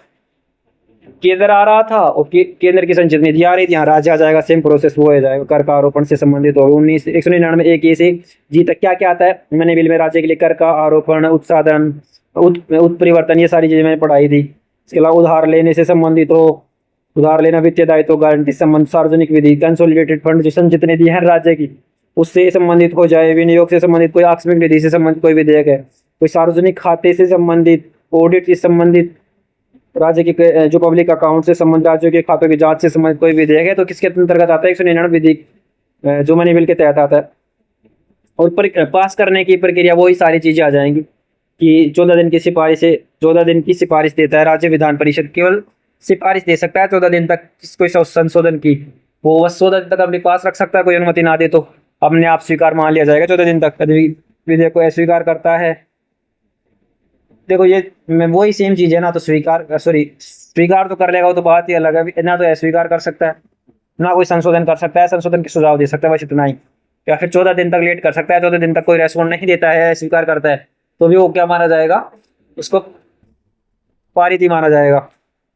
केंद्र आ रहा था और केंद्र की संचित निधि आ रही थी, यहाँ राज्य आ जाएगा। सेम प्रोसेस वो हो जाएगा। कर का आरोपण से संबंधित हो 199 एक ए से जी तक क्या क्या आता है मनी बिल में। राज्य के लिए कर का आरोपण, उत्साधन, उत्परिवर्तन, ये सारी चीजें मैंने पढ़ाई थी। इसके अलावा उधार लेने से संबंधित हो, उधार लेना, वित्तीय दायित्व, गारंटी संबंध, सार्वजनिक विधि, कंसोलिडेटेड फंड जो संचित निधि है राज्य की, उससे संबंधित हो जाए। विनियोग से संबंधित कोई आकस्मिक निधि से संबंधित कोई विधेयक है, कोई सार्वजनिक खाते से संबंधित, ऑडिट से संबंधित, राज्य के जो पब्लिक अकाउंट से संबंधित, राज्यों के खातों की जांच से संबंधित कोई विधेयक है, तो किसके अंतर्गत आता है, 199 विधि जो मनी बिल के तहत आता है। और पास करने की प्रक्रिया, वही सारी चीजें आ जाएंगी कि 14 दिन की सिफारिश से, 14 दिन की सिफारिश देता है राज्य विधान परिषद, केवल सिफारिश दे सकता है 14 दिन तक कोई संशोधन की। वो बस 14 दिन तक अपने पास रख सकता है, कोई अनुमति ना दे तो अपने आप स्वीकार मान लिया जाएगा 14 दिन तक। यदि विधेयक को अस्वीकार करता है, देखो ये वही सेम चीज है ना, तो स्वीकार तो कर लेगा, वो तो बात ही अलग है ना। तो अस्वीकार कर सकता है ना, कोई संशोधन कर सकता है, संशोधन के सुझाव दे सकता है, बस इतना ही। या फिर 14 दिन तक लेट कर सकता है। 14 दिन तक कोई रेस्पॉन्ड नहीं देता है, स्वीकार करता है, तो भी वो क्या माना जाएगा, उसको पारित ही माना जाएगा।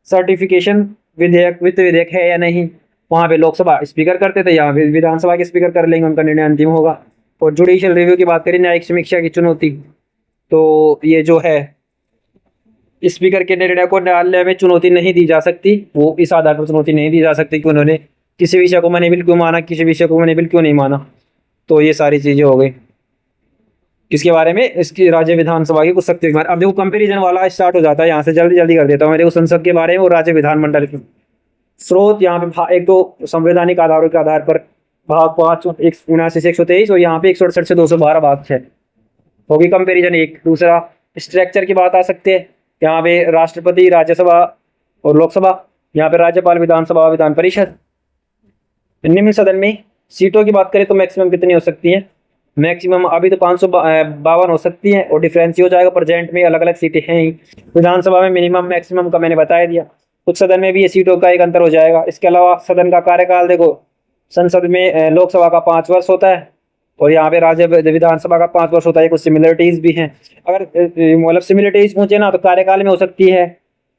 सर्टिफिकेशन, वित्त विधेयक है या नहीं, वहां पे लोकसभा स्पीकर करते थे, यहाँ पे विधानसभा के स्पीकर कर लेंगे, उनका निर्णय अंतिम होगा। और जुडिशियल रिव्यू की बात करें, न्यायिक समीक्षा की चुनौती, तो ये जो है स्पीकर के निर्णय को न्यायालय में चुनौती नहीं दी जा सकती। वो इस आधार पर चुनौती नहीं दी जा सकती कि उन्होंने किसी विषय को मनी बिल क्यों माना, किसी विषय को मनी बिल क्यों नहीं माना। तो ये सारी चीजें हो गई किसके बारे में, इसकी राज्य विधानसभा की कुछ शक्तियों के बारे में। अब देखो कंपेरिजन वाला स्टार्ट हो जाता है, यहाँ से जल्दी जल्दी कर देता हूँ। मेरे को संसद के बारे में और राज्य विधानमंडल के स्रोत, यहाँ पे एक तो संवैधानिक आधारों के आधार पर भाग 5 179 से 123, और यहाँ पे 168 से 212 भाग 6 होगी कंपेरिजन एक। दूसरा स्ट्रक्चर की बात आ सकती है, यहाँ पे राष्ट्रपति, राज्यसभा और लोकसभा, यहाँ पे राज्यपाल, विधानसभा, विधान परिषद। निम्न सदन में सीटों की बात करें तो मैक्सिमम कितनी हो सकती है, मैक्सिमम अभी तो 552 हो सकती है, और डिफरेंस ही हो जाएगा, प्रेजेंट में अलग अलग सीटें हैं ही। विधानसभा में मिनिमम मैक्सिमम का मैंने बता दिया, कुछ सदन में भी ये सीटों का एक अंतर हो जाएगा। इसके अलावा सदन का कार्यकाल देखो, संसद में लोकसभा का 5 वर्ष होता है और यहाँ पे राज्य विधानसभा का 5 वर्ष होता है। कुछ सिमिलरिटीज भी हैं, अगर मतलब सिमिलरिटीज पूछे ना तो कार्यकाल में हो सकती है।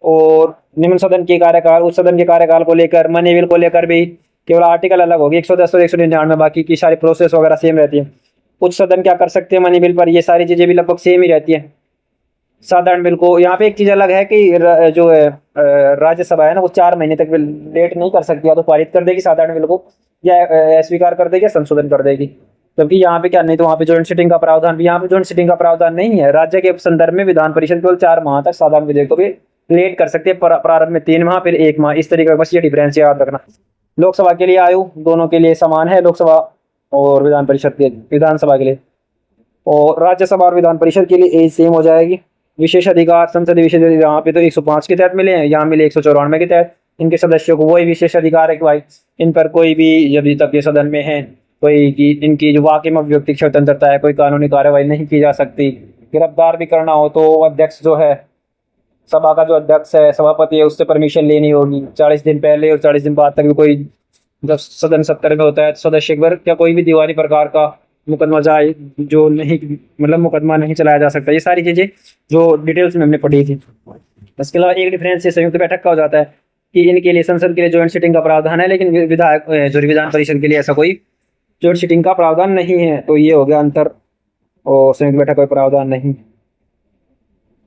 और निम्न सदन के कार्यकाल, उच्च सदन के कार्यकाल को लेकर, मनी बिल को लेकर भी केवल आर्टिकल अलग होगी 110 और 199, बाकी की सारी प्रोसेस वगैरह सेम रहती है। उच्च सदन क्या कर सकते हैं मनी बिल पर, ये सारी चीजें भी लगभग सेम ही रहती है। साधारण बिल को यहाँ पे एक चीज अलग है कि जो है राज्यसभा है ना, वो 4 महीने तक लेट नहीं कर सकती, या तो पारित कर देगी साधारण बिल को, या अस्वीकार कर देगी, या संशोधन कर देगी। क्योंकि यहाँ पे क्या नहीं, तो वहाँ पे जॉइंट सिटिंग का प्रावधान भी, यहाँ पे जॉइंट सिटिंग का प्रावधान नहीं है। राज्य के संदर्भ में विधान परिषद केवल 4 माह तक साधारण विधेयक को भी लेट कर सकते हैं, प्रारंभ में 3 माह, फिर 1 माह, इस तरीके का। बस ये डिफरेंस याद रखना। लोकसभा के लिए आयु दोनों के लिए समान है, लोकसभा और विधान परिषद के, विधानसभा के लिए। और राज्यसभा और विधान परिषद के लिए एज सेम हो जाएगी। विशेष अधिकार, संसदीय विशेष अधिकार यहाँ पे तो 105 के तहत मिले हैं, यहाँ मिले 194 के तहत। इनके सदस्यों को वही विशेष अधिकार है कि भाई इन पर कोई भी, यदि तक ये सदन में है, कोई की इनकी जो वाकई में व्यक्तिगत स्वतंत्रता है, कोई कानूनी कार्रवाई नहीं की जा सकती। गिरफ्तार भी करना हो तो अध्यक्ष जो है, सभा का जो अध्यक्ष है, सभापति है, उससे परमिशन लेनी होगी 40 दिन पहले, और 40 दिन बाद तक भी कोई, जब सदन 70 में होता है तो सदस्य एक बार, क्या कोई भी दीवानी प्रकार का मुकदमा जाए जो नहीं, मतलब मुकदमा नहीं चलाया जा सकता। ये सारी चीजें जो डिटेल्स में हमने पढ़ी थी। इसके अलावा एक डिफरेंस से संयुक्त बैठक का हो जाता है कि इनके लिए, संसद के लिए जॉइंट सिटिंग का प्रावधान है, लेकिन विधायक जो विधान परिषद के लिए ऐसा कोई जॉइंट सिटिंग का प्रावधान नहीं है। तो ये हो गया अंतर, और संयुक्त बैठक का प्रावधान नहीं।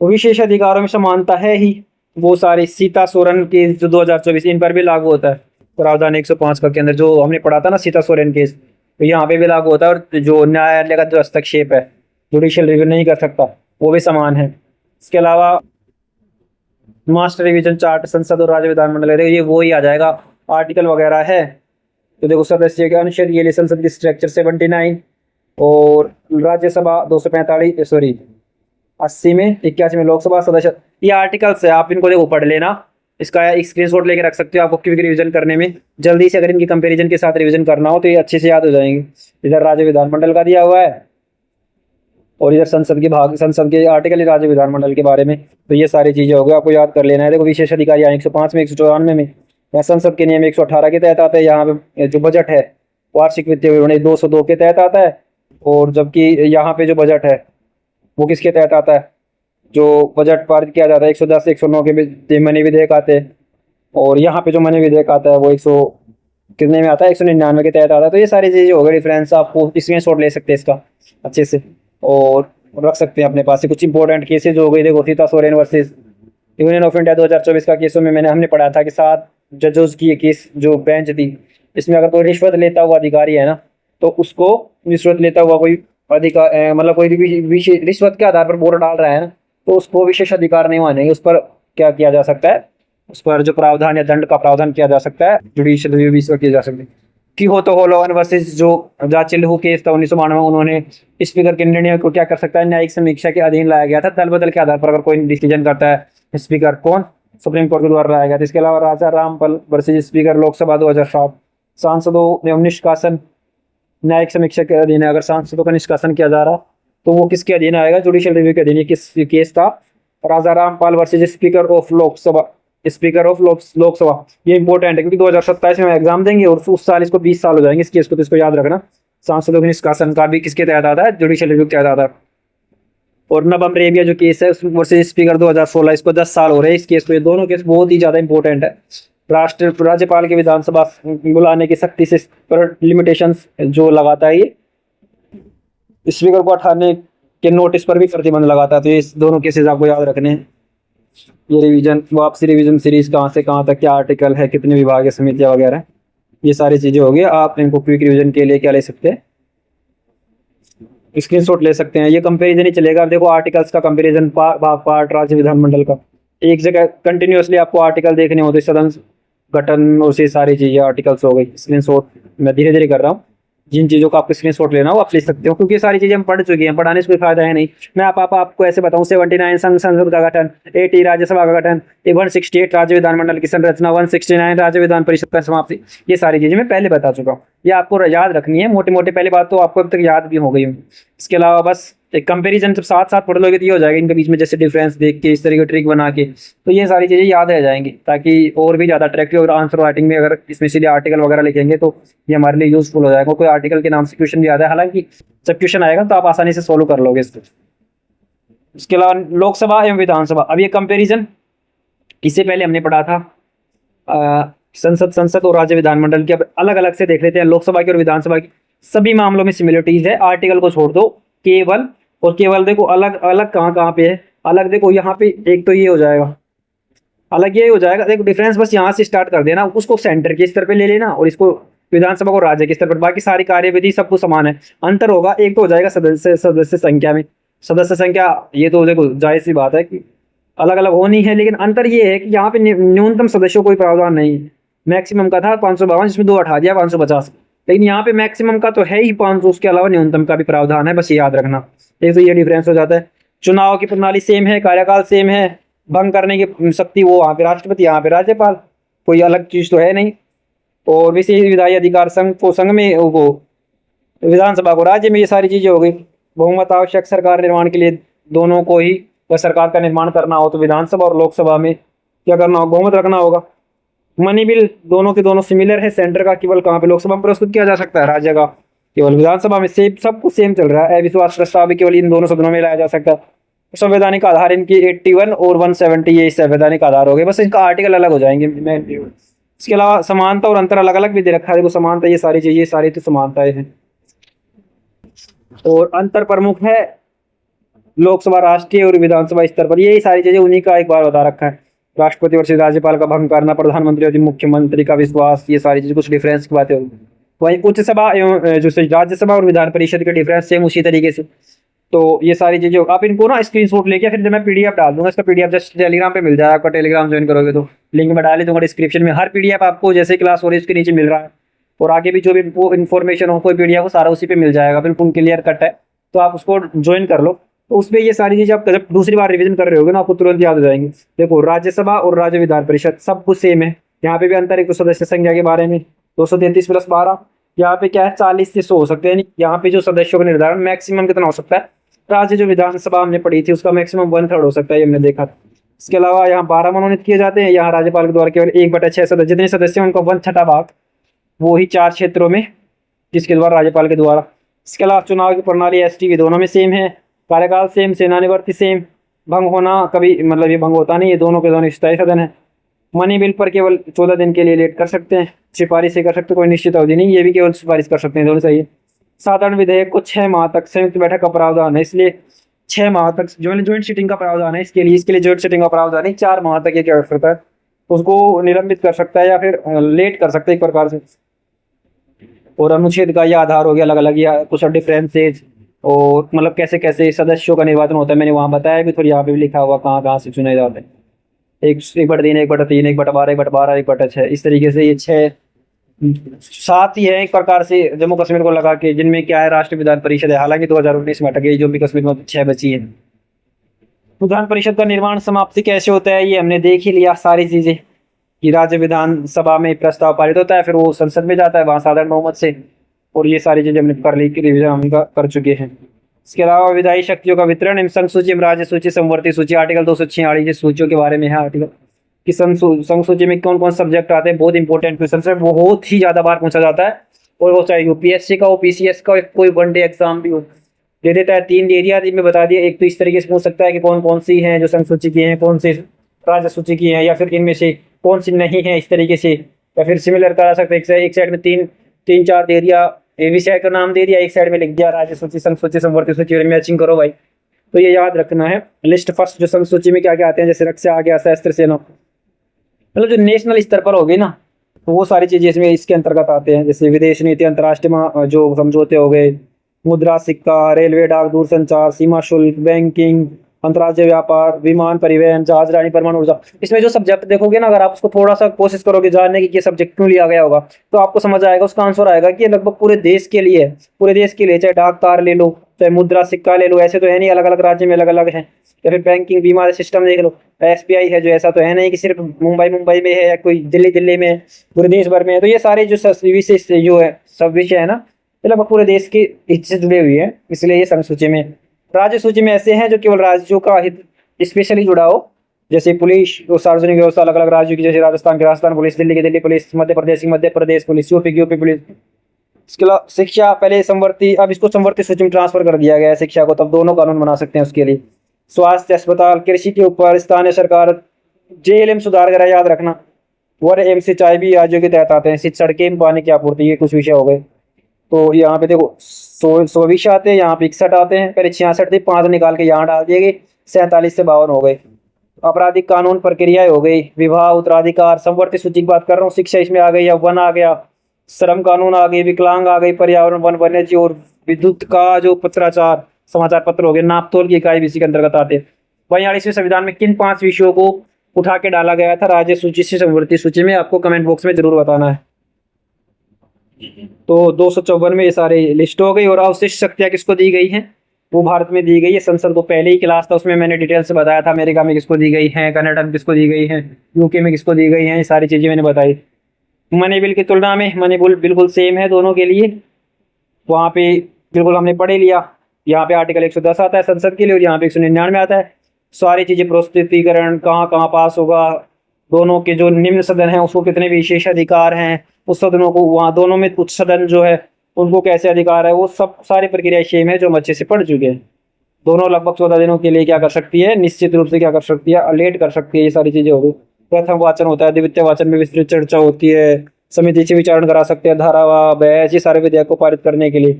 विशेष अधिकारों में समानता है ही, वो सारी सीता सोरेन के जो 2024 इन पर भी लागू होता है। प्रावधान 105 का के अंदर जो हमने पढ़ा था ना सीता सोरेन केस, तो यहाँ पे भी लागू होता है। और जो न्यायालय का जो हस्तक्षेप है, जुडिशियल रिव्यू नहीं कर सकता, वो भी समान है। इसके अलावा मास्टर रिवीजन चार्ट संसद और राज्य विधानमंडल, ये वो ही आ जाएगा, आर्टिकल वगैरह है। तो देखो सदस्य के अनुच्छेद, ये संसद की स्ट्रक्चर 79 और राज्यसभा 245, सॉरी 80 में, 81 में लोकसभा सदस्य, ये आर्टिकल्स है, आप इनको देखो पढ़ लेना। इसका एक स्क्रीनशॉट लेके रख सकते हो आपको, क्योंकि रिवीजन करने में जल्दी से अगर इनकी कंपैरिजन के साथ रिवीजन करना हो तो ये अच्छे से याद हो जाएंगे। इधर राज्य विधानमंडल का दिया हुआ है और इधर संसद के आर्टिकल राज्य विधानमंडल के बारे में। तो ये सारी चीजें हो गई, आपको याद कर लेना है। देखो विशेष अधिकारी 105 में, 194 में, या संसद के नियम 118 के तहत आता है। यहाँ पे जो बजट है वार्षिक वित्तीय विवरण 202 के तहत आता है। और जबकि यहाँ पे जो बजट है वो किसके तहत आता है, जो बजट पारित किया जाता है 110 109 के मनी विधेयक आते हैं। और यहाँ पे जो मनी विधेयक आता है वो 100 कितने में आता है, 199 के तहत आता है। तो ये सारी चीजें हो गई डिफरेंस, आपको स्क्रीनशॉट ले सकते हैं इसका अच्छे से और रख सकते हैं अपने पास। से कुछ इंपॉर्टेंट केसेज हो गई, देखो Sita Soren versus union of India 2024 का केसों में हमने पढ़ा था कि 7 जजेस की ये केस जो बेंच थी, इसमें अगर कोई रिश्वत लेता हुआ अधिकारी है ना, तो उसको रिश्वत लेता हुआ कोई अधिकार, मतलब कोई रिश्वत के आधार पर वोट डाल रहा है ना, तो उसको विशेष अधिकार नहीं मानेंगे। उस पर क्या किया जा सकता है, उस पर जो प्रावधान या दंड का प्रावधान किया जा सकता है, जुडिशियल रिव्यू भी इस पर किया जा सकता है। की हो तो होलोवन वर्सेस जो जाचिल्हू केस था 1992 में, उन्होंने स्पीकर के निर्णय को क्या कर सकता है, न्यायिक समीक्षा के अधीन लाया गया था। दल बदल के आधार पर अगर कोई डिसीजन करता है स्पीकर, कौन, सुप्रीम कोर्ट के द्वारा लाया गया था। इसके अलावा राजा रामपाल वर्सेस स्पीकर लोकसभा 2007, सांसदों एवं निष्कासन न्यायिक समीक्षा के अधीन है। अगर सांसदों का निष्कासन किया जा रहा तो वो किसके अधीन आएगा, जुडिशियल रिव्यू के अधीन। ये किस केस था, Raja Rampal versus speaker of Lok Sabha, speaker of Lok Sabha. ये इंपॉर्टेंट है क्योंकि 2027 में एग्जाम देंगे और उस साल इसको 20 साल हो जाएंगे इस केस को, तो इसको याद रखना। सांसदों के निष्कासन का भी किसके तहत आता है, जुडिशियल रिव्यू के तहत आता है। और नबम रेबिया जो केस है वर्सेस स्पीकर 2016, इसको 10 साल हो रहे हैं इस केस को। ये दोनों केस बहुत ही ज्यादा इंपॉर्टेंट है। राज्यपाल के विधानसभा बुलाने की सख्ती से पर लिमिटेशंस जो लगाता है, ये स्पीकर को हटाने के नोटिस पर भी प्रतिबंध लगाता है। तो ये दोनों केसेस आपको याद रखने हैं। ये रिवीजन, वापसी रिवीजन सीरीज कहाँ से कहाँ तक क्या आर्टिकल है, कितने विभाग है, समितियां वगैरह, ये सारी चीजें होगी। आप इनको क्विक रिवीजन के लिए क्या ले सकते हैं, स्क्रीनशॉट ले सकते हैं। ये कंपैरिजन ही चलेगा। देखो आर्टिकल्स का कंपैरिजन, पार्ट राज्य विधानमंडल का, एक जगह कंटिन्यूअसली आपको आर्टिकल देखने होते, सदन गठन और से सारी चीजें आर्टिकल्स हो गई। स्क्रीनशॉट मैं धीरे धीरे कर रहा हूँ, जिन चीजों का आपको स्क्रीनशॉट लेना हो आप ले सकते हो, क्योंकि सारी चीजें हम पढ़ चुके हैं, पढ़ाने से कोई फायदा है नहीं। मैं आपको ऐसे बताऊं, 79 संसद का गठन, 80 राज्यसभा का गठन, 168 राज्य विधानमंडल की संरचना, 169 राज्य विधान परिषद का समाप्ति, ये सारी चीजें मैं पहले बता चुका हूँ। ये आपको याद रखनी है मोटे मोटे, पहले बात तो आपको अब तक याद भी हो गई होगी। इसके अलावा बस एक कंपैरिजन जब साथ साथ पढ़ लोगे तो ये हो जाएगा, इनके बीच में जैसे डिफरेंस देख के इस तरह की ट्रिक बना के, तो ये सारी चीजें याद रह जाएंगी, ताकि और भी ज्यादा अट्रैक्टिव और आंसर राइटिंग में अगर इसमें सीधे आर्टिकल वगैरह लिखेंगे तो ये हमारे लिए यूजफुल हो जाएगा। कोई आर्टिकल के नाम से क्वेश्चन भी आता है, हालांकि जब क्वेश्चन आएगा तो आप आसानी से सोल्व कर लोगे इसको। इसके अलावा लोकसभा एवं विधानसभा, अब ये कंपेरिजन इससे पहले हमने पढ़ा था संसद और राज्य विधानमंडल की। अब अलग अलग से देख लेते हैं। लोकसभा की और विधानसभा की सभी मामलों में सिमिलरिटीज है, आर्टिकल को छोड़ दो केवल और केवल। देखो अलग अलग कहाँ कहाँ पे है, अलग देखो यहाँ पे एक तो ये हो जाएगा, अलग ये हो जाएगा। देखो डिफरेंस बस यहाँ से स्टार्ट कर देना, उसको सेंटर के स्तर पे ले लेना और इसको विधानसभा को राज्य के स्तर पर, बाकी सारी कार्यविधि सब कुछ समान है। अंतर होगा एक तो हो जाएगा सदस्य संख्या में, सदस्य संख्या ये तो देखो जाहिर सी बात है कि अलग अलग होनी है, लेकिन अंतर ये है कि यहाँ पे न्यूनतम सदस्यों कोई प्रावधान नहीं है। मैक्सिमम का था 552, जिसमें 2 हटा दिया 550, लेकिन यहाँ पे मैक्सिमम का तो है ही 500, उसके अलावा न्यूनतम का भी प्रावधान है, बस ये याद रखना। एक तो ये डिफरेंस हो जाता है। चुनाव की प्रणाली सेम है, कार्यकाल सेम है, भंग करने की शक्ति वो वहाँ पे राष्ट्रपति, यहाँ पे राज्यपाल, कोई अलग चीज तो है नहीं। और विशेष विधायी अधिकार संघ को संघ में, वो विधानसभा को राज्य में, ये सारी चीजें हो गई। बहुमत आवश्यक सरकार निर्माण के लिए दोनों को ही, अगर सरकार का निर्माण करना हो तो विधानसभा और लोकसभा में क्या करना होगा, बहुमत रखना होगा। मनी बिल दोनों के दोनों सिमिलर है, सेंटर का केवल कहाँ पे लोकसभा में प्रस्तुत किया जा सकता है, राज्य का केवल विधानसभा में। सेम सब कुछ सेम चल रहा है। अविश्वास प्रस्ताव भी केवल इन दोनों सदनों में लाया जा सकता है। संवैधानिक आधार इनकी 81 और 170 ये संवैधानिक आधार हो गए, बस इनका आर्टिकल अलग हो जाएंगे। इसके अलावा समानता और अंतर अलग अलग भी दे रखा है। देखो समानता ये सारी चीजें, सारी तो समानताएं हैं। और अंतर प्रमुख है लोकसभा राष्ट्रीय और विधानसभा स्तर पर, यही सारी चीजें उन्हीं का एक बार बता रखा है। राष्ट्रपति और राज्यपाल का भंग करना, प्रधानमंत्री और मुख्यमंत्री का विश्वास, ये सारी चीजें कुछ डिफरेंस की बातें होगी। वहीं उच्च सभा एवं जो राज्यसभा और विधान परिषद के डिफरेंस सेम उसी तरीके से। तो ये सारी चीजें आप इनको ना स्क्रीनशॉट लेके फिर जब मैं पीडीएफ डाल दूंगा, इसका पीडीएफ जस्ट टेलीग्राम पे मिल जाएगा आपका। टेलीग्राम ज्वाइन करोगे तो लिंक में डाल ही दूंगा डिस्क्रिप्शन में। हर पीडीएफ आपको जैसे क्लास हो रही है उसके नीचे मिल रहा है, और आगे भी जो भी इन्फॉर्मेशन हो कोई पीडीएफ हो सारा उसी पे मिल जाएगा, बिल्कुल क्लियर कट है। तो आप उसको ज्वाइन कर लो, तो उसमें ये सारी चीजें आप जब दूसरी बार रिवीजन कर रहे होगे ना आपको तुरंत याद हो जाएंगे। देखो राज्यसभा और राज्य विधान परिषद सब कुछ सेम है। यहाँ पे भी अंतर है, सदस्य संख्या के बारे में 233 + 12। यहाँ पे क्या है 40 से 100 हो सकते हैं। यहाँ पे जो सदस्यों का निर्धारण मैक्सिमम कितना हो सकता है, राज्य जो विधानसभा हमने पढ़ी थी उसका मैक्सिमम 1/3 हो सकता है, ये हमने देखा था। इसके अलावा यहाँ 12 मनोनीत किए जाते हैं। यहाँ राज्यपाल के द्वारा केवल 1/6 सदस्य, जितने सदस्य हैं उनका 1/6 भाग, वो ही 4 क्षेत्रों में, जिसके द्वारा राज्यपाल के द्वारा। इसके अलावा चुनाव की प्रणाली एसटी दोनों में सेम है। कार्यकाल सेम, सेनानिवृत्ति सेम। भंग होना कभी मतलब ये भंग होता नहीं, ये दोनों के दोनों स्थायी सदन है। मनी बिल पर केवल 14 दिन के लिए लेट कर सकते हैं, सिफारिश से कर सकते, कोई निश्चित अवधि नहीं, ये भी केवल सिफारिश कर सकते हैं, दोनों सही है। साधारण विधेयक को 6 माह तक संयुक्त बैठक का प्रावधान है, इसलिए 6 माह तक ज्वाइंट सीटिंग का प्रावधान है। इसके लिए ज्वाइंट सीटिंग का प्रावधान है। 4 माह तक ये क्या कर सकता है, उसको निलंबित कर सकता है या फिर लेट कर सकते हैं एक प्रकार से। और अनुच्छेद का यह आधार हो गया अलग अलग, या कुछ डिफरेंसेज, और मतलब कैसे कैसे सदस्यों का निर्वाचन होता है मैंने वहाँ बताया भी, थोड़ी यहाँ पे भी लिखा हुआ कहाँ कहाँ से चुने जाते हैं। 1/3, 1/3, 1/12, 1/12, 1/6, इस तरीके से ये 6 7 ही है एक प्रकार से जम्मू कश्मीर को लगा के, जिनमें क्या है राष्ट्रीय विधान परिषद है। हालांकि 2019 में हट गई, जम्मू कश्मीर में 6 बची है। विधान परिषद का निर्माण समाप्ति कैसे होता है ये हमने देख ही लिया सारी चीजें, कि राज्य विधानसभा में प्रस्ताव पारित होता है, फिर वो संसद में जाता है वहां साधारण बहुमत से, और ये सारी चीजें हमने कर ली, रिविजन हम कर चुके हैं। इसके अलावा विधायी शक्तियों का वितरण एवं संघ सूची, राज्य सूची, समवर्ती सूची, आर्टिकल 246 सूचियों के बारे में है। आर्टिकल कि संघ सूची में कौन कौन सब्जेक्ट आते हैं, बहुत इंपॉर्टेंट क्वेश्चन है, बहुत ही ज्यादा बार पूछा जाता है। और वो चाहे यूपीएससी का हो, पीसीएस का हो, कोई वनडे एग्जाम भी हो, दे देता है। 3 एरिया में बता दिया। एक तो इस तरीके से पूछ सकता है कि कौन कौन सी हैं जो संघ सूची की हैं, कौन सी राज्य सूची की हैं, या फिर इनमें से कौन सी नहीं है, इस तरीके से। या फिर सिमिलर करा सकते हैं, एक साइड में 3-4 दे दिया, ए साइड का नाम दे दिया, एक साइड में लिख दिया राज्य सूची, संघ सूची, समवर्ती सूची, मैचिंग करो भाई। तो ये याद रखना है। लिस्ट फर्स्ट जो संघ सूची में क्या क्या आते हैं, जैसे रक्षा आ गया, शस्त्र सेना, मतलब जो नेशनल स्तर पर होगी ना, तो वो सारी चीजें इसमें इसके अंतर्गत आते हैं। जैसे विदेश नीति, अंतर्राष्ट्रीय जो समझौते हो गए, मुद्रा, सिक्का, रेलवे, डाक, दूरसंचार, सीमा शुल्क, बैंकिंग, अंतर्राज्यीय व्यापार, विमान परिवहन, जहाज रानी, परमाणु ऊर्जा। इसमें जो सब्जेक्ट देखोगे ना, अगर आप उसको थोड़ा सा कोशिश करोगे जानने की कि सब्जेक्ट क्यों लिया गया होगा, तो आपको समझ आएगा, उसका आंसर आएगा कि ये लगभग पूरे देश के लिए है। पूरे देश के लिए, चाहे डाक तार ले लो, चाहे मुद्रा सिक्का ले लो, ऐसे तो है नहीं, अलग अलग राज्य में अलग अलग है। या फिर बैंकिंग बीमा सिस्टम देख लो, एसबीआई है जो, ऐसा तो है नहीं कि सिर्फ मुंबई में है या कोई दिल्ली में है, पूरे देश भर में है। तो ये सारे जो विशेष जो है सब विषय है ना, ये लगभग पूरे देश के हित से जुड़े हुए हैं, इसलिए ये संघ सूची में। राज्य सूची में ऐसे हैं जो केवल राज्यों का हित स्पेशली जुड़ा हो, जैसे पुलिस और सार्वजनिक व्यवस्था अलग अलग राज्यों की, जैसे राजस्थान की राजस्थान पुलिस, दिल्ली की दिल्ली पुलिस, मध्य प्रदेश की मध्य प्रदेश पुलिस, यूपी की यूपी पुलिस। इसके अलावा शिक्षा पहले समवर्ती, अब इसको समवर्ती सूची में ट्रांसफर कर दिया गया है शिक्षा को, तब दोनों कानून बना सकते हैं उसके लिए। स्वास्थ्य, अस्पताल, कृषि के ऊपर स्थानीय सरकार, जेएलएम सुधार करा, याद रखना। वर एम सिंचाई भी राज्यों के तहत आते हैं। सड़कें, पानी की आपूर्ति, ये कुछ विषय हो गए। तो यहाँ पे देखो 100 विषय आते हैं, यहाँ पे 61 आते हैं। पहले 66 थे, 5 निकाल के यहाँ डाल दिए गए, 47 से 52 हो गए। आपराधिक कानून प्रक्रियाएं हो गई, विवाह, उत्तराधिकार, समवर्ती सूची की बात कर रहा हूँ, शिक्षा इसमें आ गई, या वन आ गया, श्रम कानून आ गई, विकलांग आ गई, पर्यावरण, वन, वन्यजीव और विद्युत का जो पत्राचार, समाचार पत्र हो गए, नापतोल की इकाई भी इसी के अंतर्गत आते हैं। 42वें संविधान में किन 5 विषयों को उठा के डाला गया था राज्य सूची से समवर्ती सूची में, आपको कमेंट बॉक्स में जरूर बताना है। तो 254 में ये सारे लिस्ट हो गई। और अवशिष्ट शक्तियां किसको दी गई हैं, वो भारत में दी गई है। संसद को पहले ही क्लास था, उसमें मैंने डिटेल से बताया था, अमेरिका में किसको दी गई है, कनाडा में किसको दी गई है, यूके में किसको दी गई है, ये सारी चीजें मैंने बताई। मनी बिल की तुलना में मनी बिल बिल्कुल सेम है दोनों के लिए, वहाँ पे बिल्कुल हमने पढ़ लिया। यहाँ पे आर्टिकल 110 आता है संसद के लिए, और यहाँ पे 199 आता है। सारी चीजें प्रस्तुतिकरण कहाँ कहाँ पास होगा, दोनों के जो निम्न सदन है उसको कितने विशेष अधिकार हैं, उस सदनों को, वहाँ दोनों में उच्च सदन जो है उनको कैसे अधिकार है, वो सब सारी प्रक्रिया सेम है जो हम अच्छे से पढ़ चुके हैं। दोनों लगभग 14 दिनों के लिए क्या कर सकती है, निश्चित रूप से क्या कर सकती है, लेट कर सकती है। ये सारी चीजें हो गई। प्रथम वाचन होता है, द्वितीय वाचन में विस्तृत चर्चा होती है, समिति से विचारण करा सकते हैं, धारावाह, बहस, ये सारे विधेयक को पारित करने के लिए।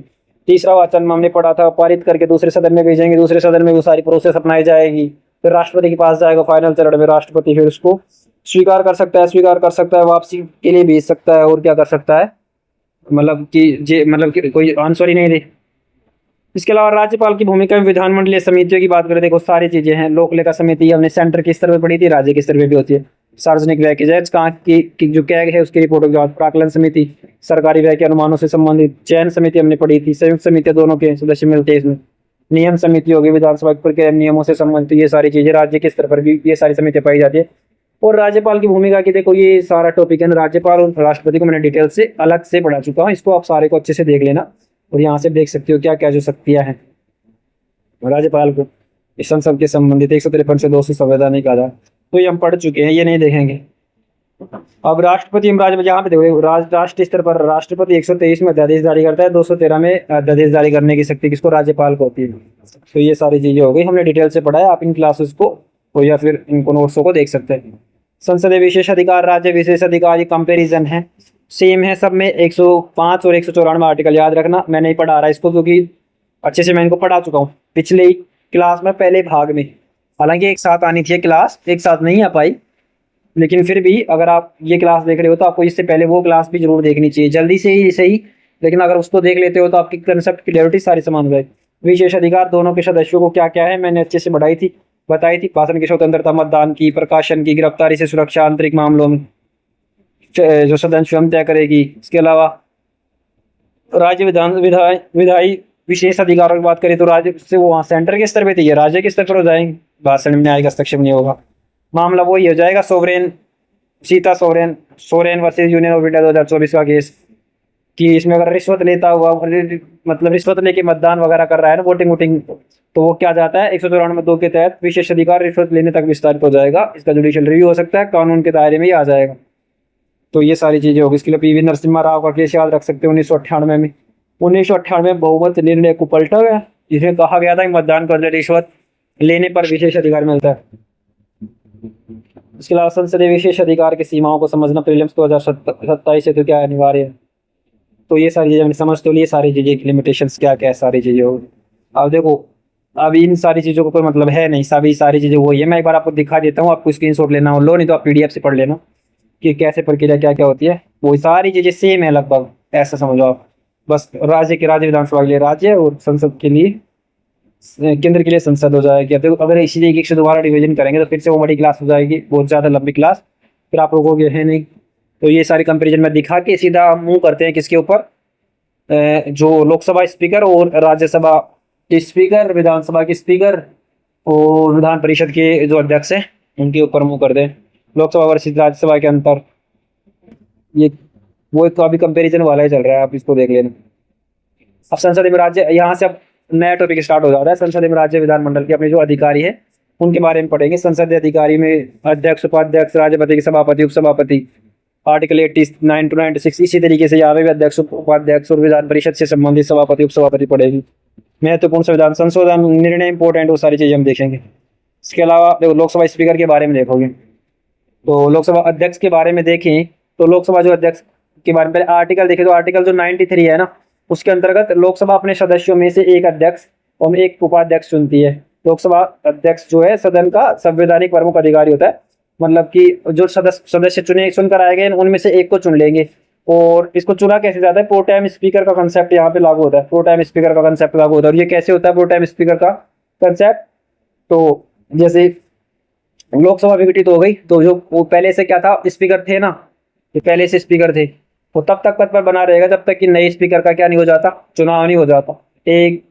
तीसरा वाचन में हमने पढ़ा था, पारित करके दूसरे सदन में भेजेंगे, दूसरे सदन में वो सारी प्रोसेस अपनाई जाएगी, फिर राष्ट्रपति के पास जाएगा फाइनल चरण में, राष्ट्रपति फिर उसको स्वीकार कर सकता है, स्वीकार कर सकता है, वापसी के लिए भेज सकता है, और क्या कर सकता है, मतलब कि जे मतलब कि कोई आंसर ही नहीं दे। इसके अलावा राज्यपाल की भूमिका में विधानमंडलीय समितियों की बात करें, देखो सारी चीजें हैं। लोक लेखा समिति हमने सेंटर के स्तर पर पढ़ी थी, राज्य के स्तर पर भी होती है। सार्वजनिक व्यय की जांच कहाँ की जो कैग है उसकी रिपोर्ट की जांच। प्राकलन समिति सरकारी व्यय के अनुमानों से संबंधित। चयन समिति हमने पढ़ी थी। संयुक्त समिति दोनों के सदस्य मिलते हैं इसमें। नियम समिति होगी विधानसभा प्रक्रिया नियमों से संबंधित, ये सारी चीजें राज्य के स्तर पर भी ये सारी समितियां पाई जाती है। और राज्यपाल की भूमिका की देखो ये सारा टॉपिक है ना, राज्यपाल और राष्ट्रपति को मैंने डिटेल से अलग से पढ़ा चुका हूँ, इसको आप सारे को अच्छे से देख लेना। और यहाँ से देख सकते हो क्या क्या जो शक्तियां हैं राज्यपाल को इस संसद के संबंधित 153 से 200 संवैधानिक आधार, तो ये हम पढ़ चुके हैं, ये नहीं देखेंगे। अब राष्ट्रपति राज्य यहाँ पे देखो राष्ट्रीय स्तर पर राष्ट्रपति 123 में अध्यादेश जारी करता है, 213 में अध्यादेश जारी करने की शक्ति किसको, राज्यपाल को होती है। तो ये सारी चीजें हो गई, हमने डिटेल से पढ़ा है, आप इन क्लासेस को हो या फिर इनको नोट्सों को देख सकते हैं। संसदीय विशेष अधिकार राज्य विशेष अधिकार ये कंपेरिजन है, सेम है सब में। 105 और 194 आर्टिकल याद रखना, मैं नहीं पढ़ा रहा इसको क्योंकि अच्छे से मैं इनको पढ़ा चुका हूँ पिछले ही क्लास में पहले भाग में। हालांकि एक साथ आनी थी क्लास, एक साथ नहीं आ पाई, लेकिन फिर भी अगर आप ये क्लास देख रहे हो तो आपको इससे पहले वो क्लास भी जरूर देखनी चाहिए, जल्दी से ही सही, लेकिन अगर उसको देख लेते हो तो आपकी कंसेप्ट क्लियरिटी सारी समान हो जाएगी। विशेष अधिकार दोनों के सदस्यों को क्या क्या है मैंने अच्छे से बताई थी। भाषण की स्वतंत्रता, मतदान की, प्रकाशन की, गिरफ्तारी से सुरक्षा, आंतरिक मामलों में जो सदन स्वयं तय करेगी। इसके अलावा राज्य विधायी विशेष अधिकारों की बात करें तो राज्य से वो वहाँ सेंटर के स्तर पे थी, राज्य के स्तर पर हो जाएंगे। भाषण में न्यायिक हस्तक्षेप नहीं होगा, मामला वही हो जाएगा Soren versus union of India 2024 का केस, कि इसमें अगर रिश्वत लेता हुआ मतलब रिश्वत लेके मतदान वगैरह कर रहा है ना, वोटिंग, तो वो क्या जाता है 194(2) के तहत विशेष अधिकार रिश्वत लेने तक विस्तारित हो जाएगा। इसका जुडिशियल रिव्यू हो सकता है, कानून के दायरे में ही आ जाएगा। तो ये सारी चीजें होगी। इसके लिए पीवी नरसिम्हा राव का केस याद रख सकते हैं 1998 में। 1998 बहुमत निर्णय को पलटा गया, जिसमें कहा गया था कि मतदान करने रिश्वत लेने पर विशेष अधिकार मिलता है। इसके अलावा संसदीय विशेष अधिकार की सीमाओं को समझना प्रीलिम्स 2027 से तो क्या अनिवार्य है। तो ये सारी चीजें समझते हो, ये सारी चीजें की लिमिटेशंस क्या क्या सारी चीजें होगी। अब देखो अब इन सारी चीजों को कोई मतलब है नहीं, सभी सारी चीजें वही है। मैं एक बार आपको दिखा देता हूँ, आपको स्क्रीनशॉट लेना हो लो, नहीं तो आप पीडीएफ से पढ़ लेना कि कैसे प्रक्रिया क्या क्या होती है। वो सारी चीजें सेम है लगभग, ऐसा समझो आप। बस राज्य विधानसभा के लिए राज्य और संसद के लिए केंद्र के लिए संसद हो जाएगी। अगर इसी तरीके से दोबारा डिवीजन करेंगे तो फिर से वो बड़ी क्लास हो जाएगी, बहुत ज़्यादा लंबी क्लास, फिर आप लोगों को है नहीं। तो ये सारी कंपेरिजन में दिखा के सीधा मूव करते हैं किसके ऊपर, जो लोकसभा स्पीकर और राज्यसभा के स्पीकर, विधानसभा के स्पीकर और विधान परिषद के जो अध्यक्ष हैं उनके ऊपर मूव कर दें। लोकसभा वर्सेस राज्यसभा के अंतर, ये वो तो अभी कंपेरिजन वाला ही चल रहा है, आप इसको देख लेना। अब संसदीय राज्य, यहाँ से अब नया टॉपिक स्टार्ट हो जाता है। संसदीय राज्य विधानमंडल के अपने जो अधिकारी है उनके बारे में पढ़ेंगे। संसदीय अधिकारी में अध्यक्ष, उपाध्यक्ष, राज्यपति, सभापति, उपसभापति, आर्टिकल 89 to 96। इसी तरीके से यहाँ पे भी अध्यक्ष, उपाध्यक्ष और विधान परिषद से संबंधित सभापति, उपसभापति पढ़ेगी। महत्वपूर्ण संविधान संशोधन, निर्णय इंपॉर्टेंट, वो सारी चीजें हम देखेंगे। इसके अलावा देखो लोकसभा स्पीकर के बारे में देखोगे तो लोकसभा अध्यक्ष के बारे में देखें तो लोकसभा जो अध्यक्ष के बारे में पहले आर्टिकल देखें तो आर्टिकल जो 93 है ना, उसके अंतर्गत लोकसभा अपने सदस्यों में से एक अध्यक्ष और एक उपाध्यक्ष चुनती है। लोकसभा अध्यक्ष जो है सदन का संवैधानिक प्रमुख अधिकारी होता है, मतलब कि जो सदस्य चुनकर आए गए उनमें से एक को चुन लेंगे। और इसको चुना कैसे जाता है, प्रो टाइम स्पीकर का कंसेप्ट यहाँ पे लागू होता है। प्रो टाइम स्पीकर का कंसेप्ट लागू होता है। और ये कैसे होता है प्रो टाइम स्पीकर का कंसेप्ट, तो जैसे लोकसभा विघटित हो गई तो जो वो पहले से क्या था स्पीकर थे ना, ये पहले से स्पीकर थे, वो तब तक पद पर बना रहेगा जब तक कि नए स्पीकर का क्या नहीं हो जाता, चुनाव नहीं हो जाता। एक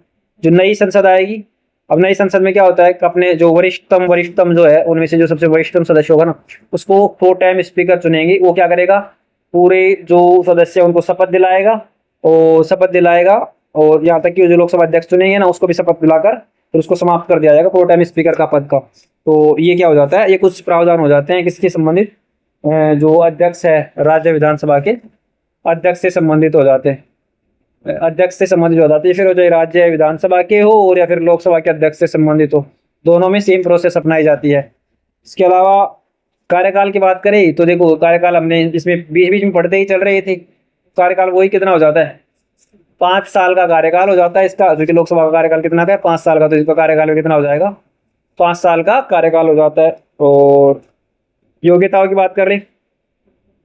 जो नई संसद आएगी, अब नई संसद में क्या होता है कि अपने जो वरिष्ठतम जो है उनमें से जो सबसे वरिष्ठतम सदस्य होगा ना, उसको प्रो टाइम स्पीकर चुनेंगे। वो क्या करेगा, पूरे जो सदस्य उनको शपथ दिलाएगा और यहाँ तक कि जो लोकसभा अध्यक्ष चुनेंगे ना उसको भी शपथ दिलाकर फिर उसको समाप्त कर दिया जाएगा प्रो टाइम स्पीकर का पद का। तो ये क्या हो जाता है, ये कुछ प्रावधान हो जाते हैं किसके संबंधित, जो अध्यक्ष है राज्य विधानसभा के अध्यक्ष से संबंधित हो जाते हैं, अध्यक्ष से संबंधित हो जाते हैं। फिर हो चाहे राज्य विधानसभा के हो और या फिर लोकसभा के अध्यक्ष से संबंधित हो, दोनों में सेम प्रोसेस अपनाई जाती है। इसके अलावा कार्यकाल की बात करें तो देखो कार्यकाल हमने इसमें बीच बीच में पढ़ते ही चल रहे थे। कार्यकाल वही कितना हो जाता है, 5 साल का कार्यकाल हो जाता है इसका, जो कि लोकसभा का कार्यकाल कितना का है 5 साल का, तो इसका कार्यकाल कितना हो जाएगा 5 साल का कार्यकाल हो जाता है। और योग्यताओं की बात कर रहे,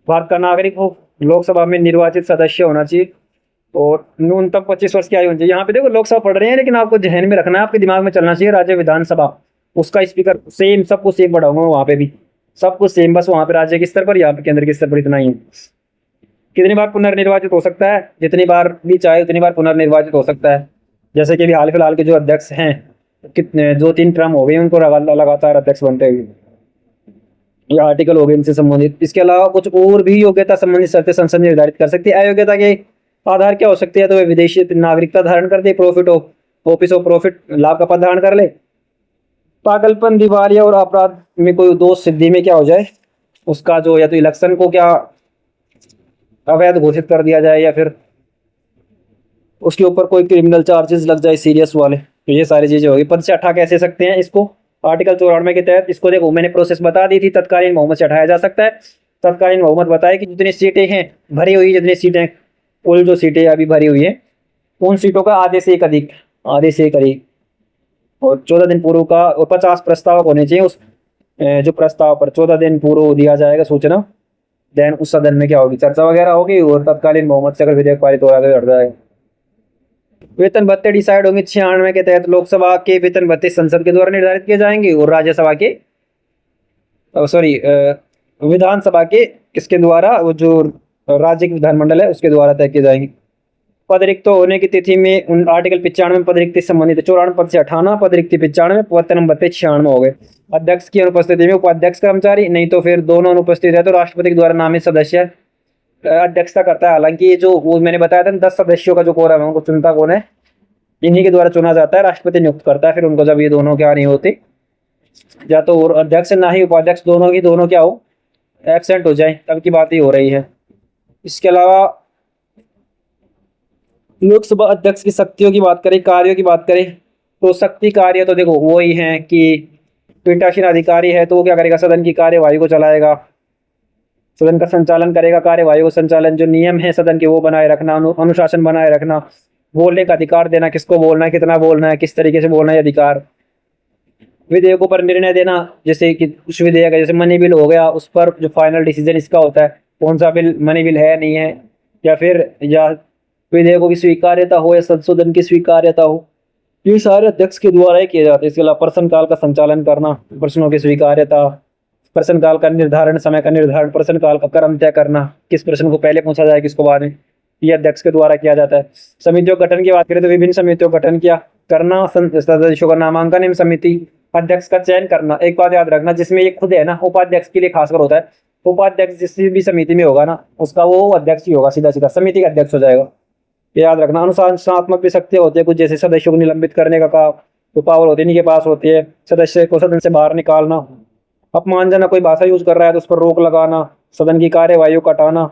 भारत का नागरिक हो, लोकसभा में निर्वाचित सदस्य होना चाहिए और न्यूनतम 25 वर्ष की आयु होनी चाहिए। यहाँ पे देखो लोकसभा पढ़ रहे हैं, लेकिन आपको ध्यान में रखना है, आपके दिमाग में चलना चाहिए राज्य विधानसभा, उसका स्पीकर सेम, सबको सेम बढ़ाऊंगा वहां पे भी, सब कुछ सेम, बस वहां पे राज्य के स्तर पर, यहाँ पे केंद्र के स्तर पर इतना ही है। कितनी बार पुनर्निर्वाचित हो सकता है? जितनी बार भी चाहे उतनी बार पुनर्निर्वाचित हो सकता है। जैसे कि अभी हाल फिलहाल के जो अध्यक्ष हैं, कितने 2-3 टर्म हो गए उनको लगातार अध्यक्ष बनते हुए। ये आर्टिकल हो गए इनसे संबंधित। इसके अलावा कुछ और भी योग्यता संबंधित शर्तें संसद निर्धारित कर सकती है। अयोग्यता के आधार क्या हो सकती है? तो वे विदेशी नागरिकता धारण कर दे, profit of office of profit, लाभ का पद धारण कर ले, पागलपन, दिवालिया और अपराध में कोई दोष सिद्धि में क्या हो जाए, उसका जो या तो इलेक्शन को क्या अवैध घोषित कर दिया जाए, या फिर उसके ऊपर कोई क्रिमिनल चार्जेस लग जाए सीरियस वाले। तो ये सारी चीजें होगी। पद से हटा कैसे सकते हैं इसको? आर्टिकल 94 के तहत इसको देखो, मैंने प्रोसेस बता दी थी। तत्कालीन बहुमत से हटाया जा सकता है। तत्कालीन बहुमत बताए कि जितनी सीटें हैं भरी हुई, जितनी सीटें कुल जो सीटें अभी भरी हुई है, उन सीटों का आधे से एक अधिक, आधे से एक अधिक, और 14 दिन पूर्व का, और 50 प्रस्तावक होने चाहिए उस जो प्रस्ताव पर 14 दिन पूर्व दिया जाएगा सूचना। देन उस सदन में क्या होगी, चर्चा वगैरह होगी, और तत्कालीन बहुमत से अगर विधेयक पारित हो जाएगा हट जाएगा। वेतन भत्ते डिसाइड होंगे 96 के तहत। लोकसभा के वेतन भत्ते संसद के द्वारा निर्धारित किए जाएंगे, और राज्यसभा के सॉरी विधानसभा के किसके द्वारा, वो जो राज्य के विधानमंडल है उसके द्वारा तय किए जाएंगे। पद रिक्त होने की तिथि में उन आर्टिकल 95 पद रिक्ति संबंधित 94 पद से 98, पद रिक्ति 95, वेतन भत्ते 96 हो गए। अध्यक्ष की अनुपस्थिति में उपाध्यक्ष कर्मचारी, नहीं तो फिर दोनों अनुपस्थित है तो राष्ट्रपति के द्वारा नामित सदस्य अध्यक्षता करता है। हालांकि ये जो वो मैंने बताया था 10 सदस्यों का जो कोरम है उनको चुनता कौन है? इन्हीं के द्वारा चुना जाता है, राष्ट्रपति नियुक्त करता है फिर उनको, जब ये दोनों क्या नहीं होते, या तो अध्यक्ष ना ही उपाध्यक्ष, दोनों क्या हो, एबसेंट हो जाए, तब की बात ही हो रही है। इसके अलावा लोकसभा अध्यक्ष की शक्तियों की बात करें, कार्यों की बात करें, तो शक्ति कार्य तो देखो वही है कि पीठासीन अधिकारी है तो वो क्या करेगा, सदन की कार्यवाही को चलाएगा, सदन का संचालन करेगा, कार्यवाही को संचालन, जो नियम है सदन के वो बनाए रखना, अनुशासन बनाए रखना, बोलने का अधिकार देना, किसको बोलना है, कितना बोलना है, किस तरीके से बोलना है, अधिकार, विधेयकों पर निर्णय देना, जैसे कि कुछ विधेयक है, जैसे मनी बिल हो गया, उस पर जो फाइनल डिसीजन इसका होता है कौन सा बिल मनी बिल है नहीं है, या फिर या विधेयकों की स्वीकार्यता हो या संशोधन की स्वीकार्यता हो, ये सारे अध्यक्ष के द्वारा ही किए जाते हैं। इसके अलावा प्रश्नकाल का संचालन करना, प्रश्नों की स्वीकार्यता, प्रश्नकाल का निर्धारण, समय का निर्धारण, प्रश्नकाल का क्रम तय करना, किस प्रश्न को पहले पूछा जाए किसको बाद में, ये अध्यक्ष के द्वारा किया जाता है। समितियों गठन की बात करें तो विभिन्न समितियों का गठन किया करना, सदस्यों का नामांकन एवं समिति अध्यक्ष का चयन करना। एक बात याद रखना, जिसमें ये खुद है ना, उपाध्यक्ष के लिए खासकर होता है, उपाध्यक्ष जिस भी समिति में होगा ना उसका वो अध्यक्ष ही होगा, सीधा सीधा समिति का अध्यक्ष हो जाएगा, याद रखना। अनुशासनात्मक भी शक्ति होती है कुछ, जैसे सदस्यों को निलंबित करने का जो पावर होती है इनके पास होती है, सदस्य को सदन से बाहर निकालना, अपमानजनक कोई भाषा यूज कर रहा है तो उस पर रोक लगाना, सदन की कार्यवाही को हटाना।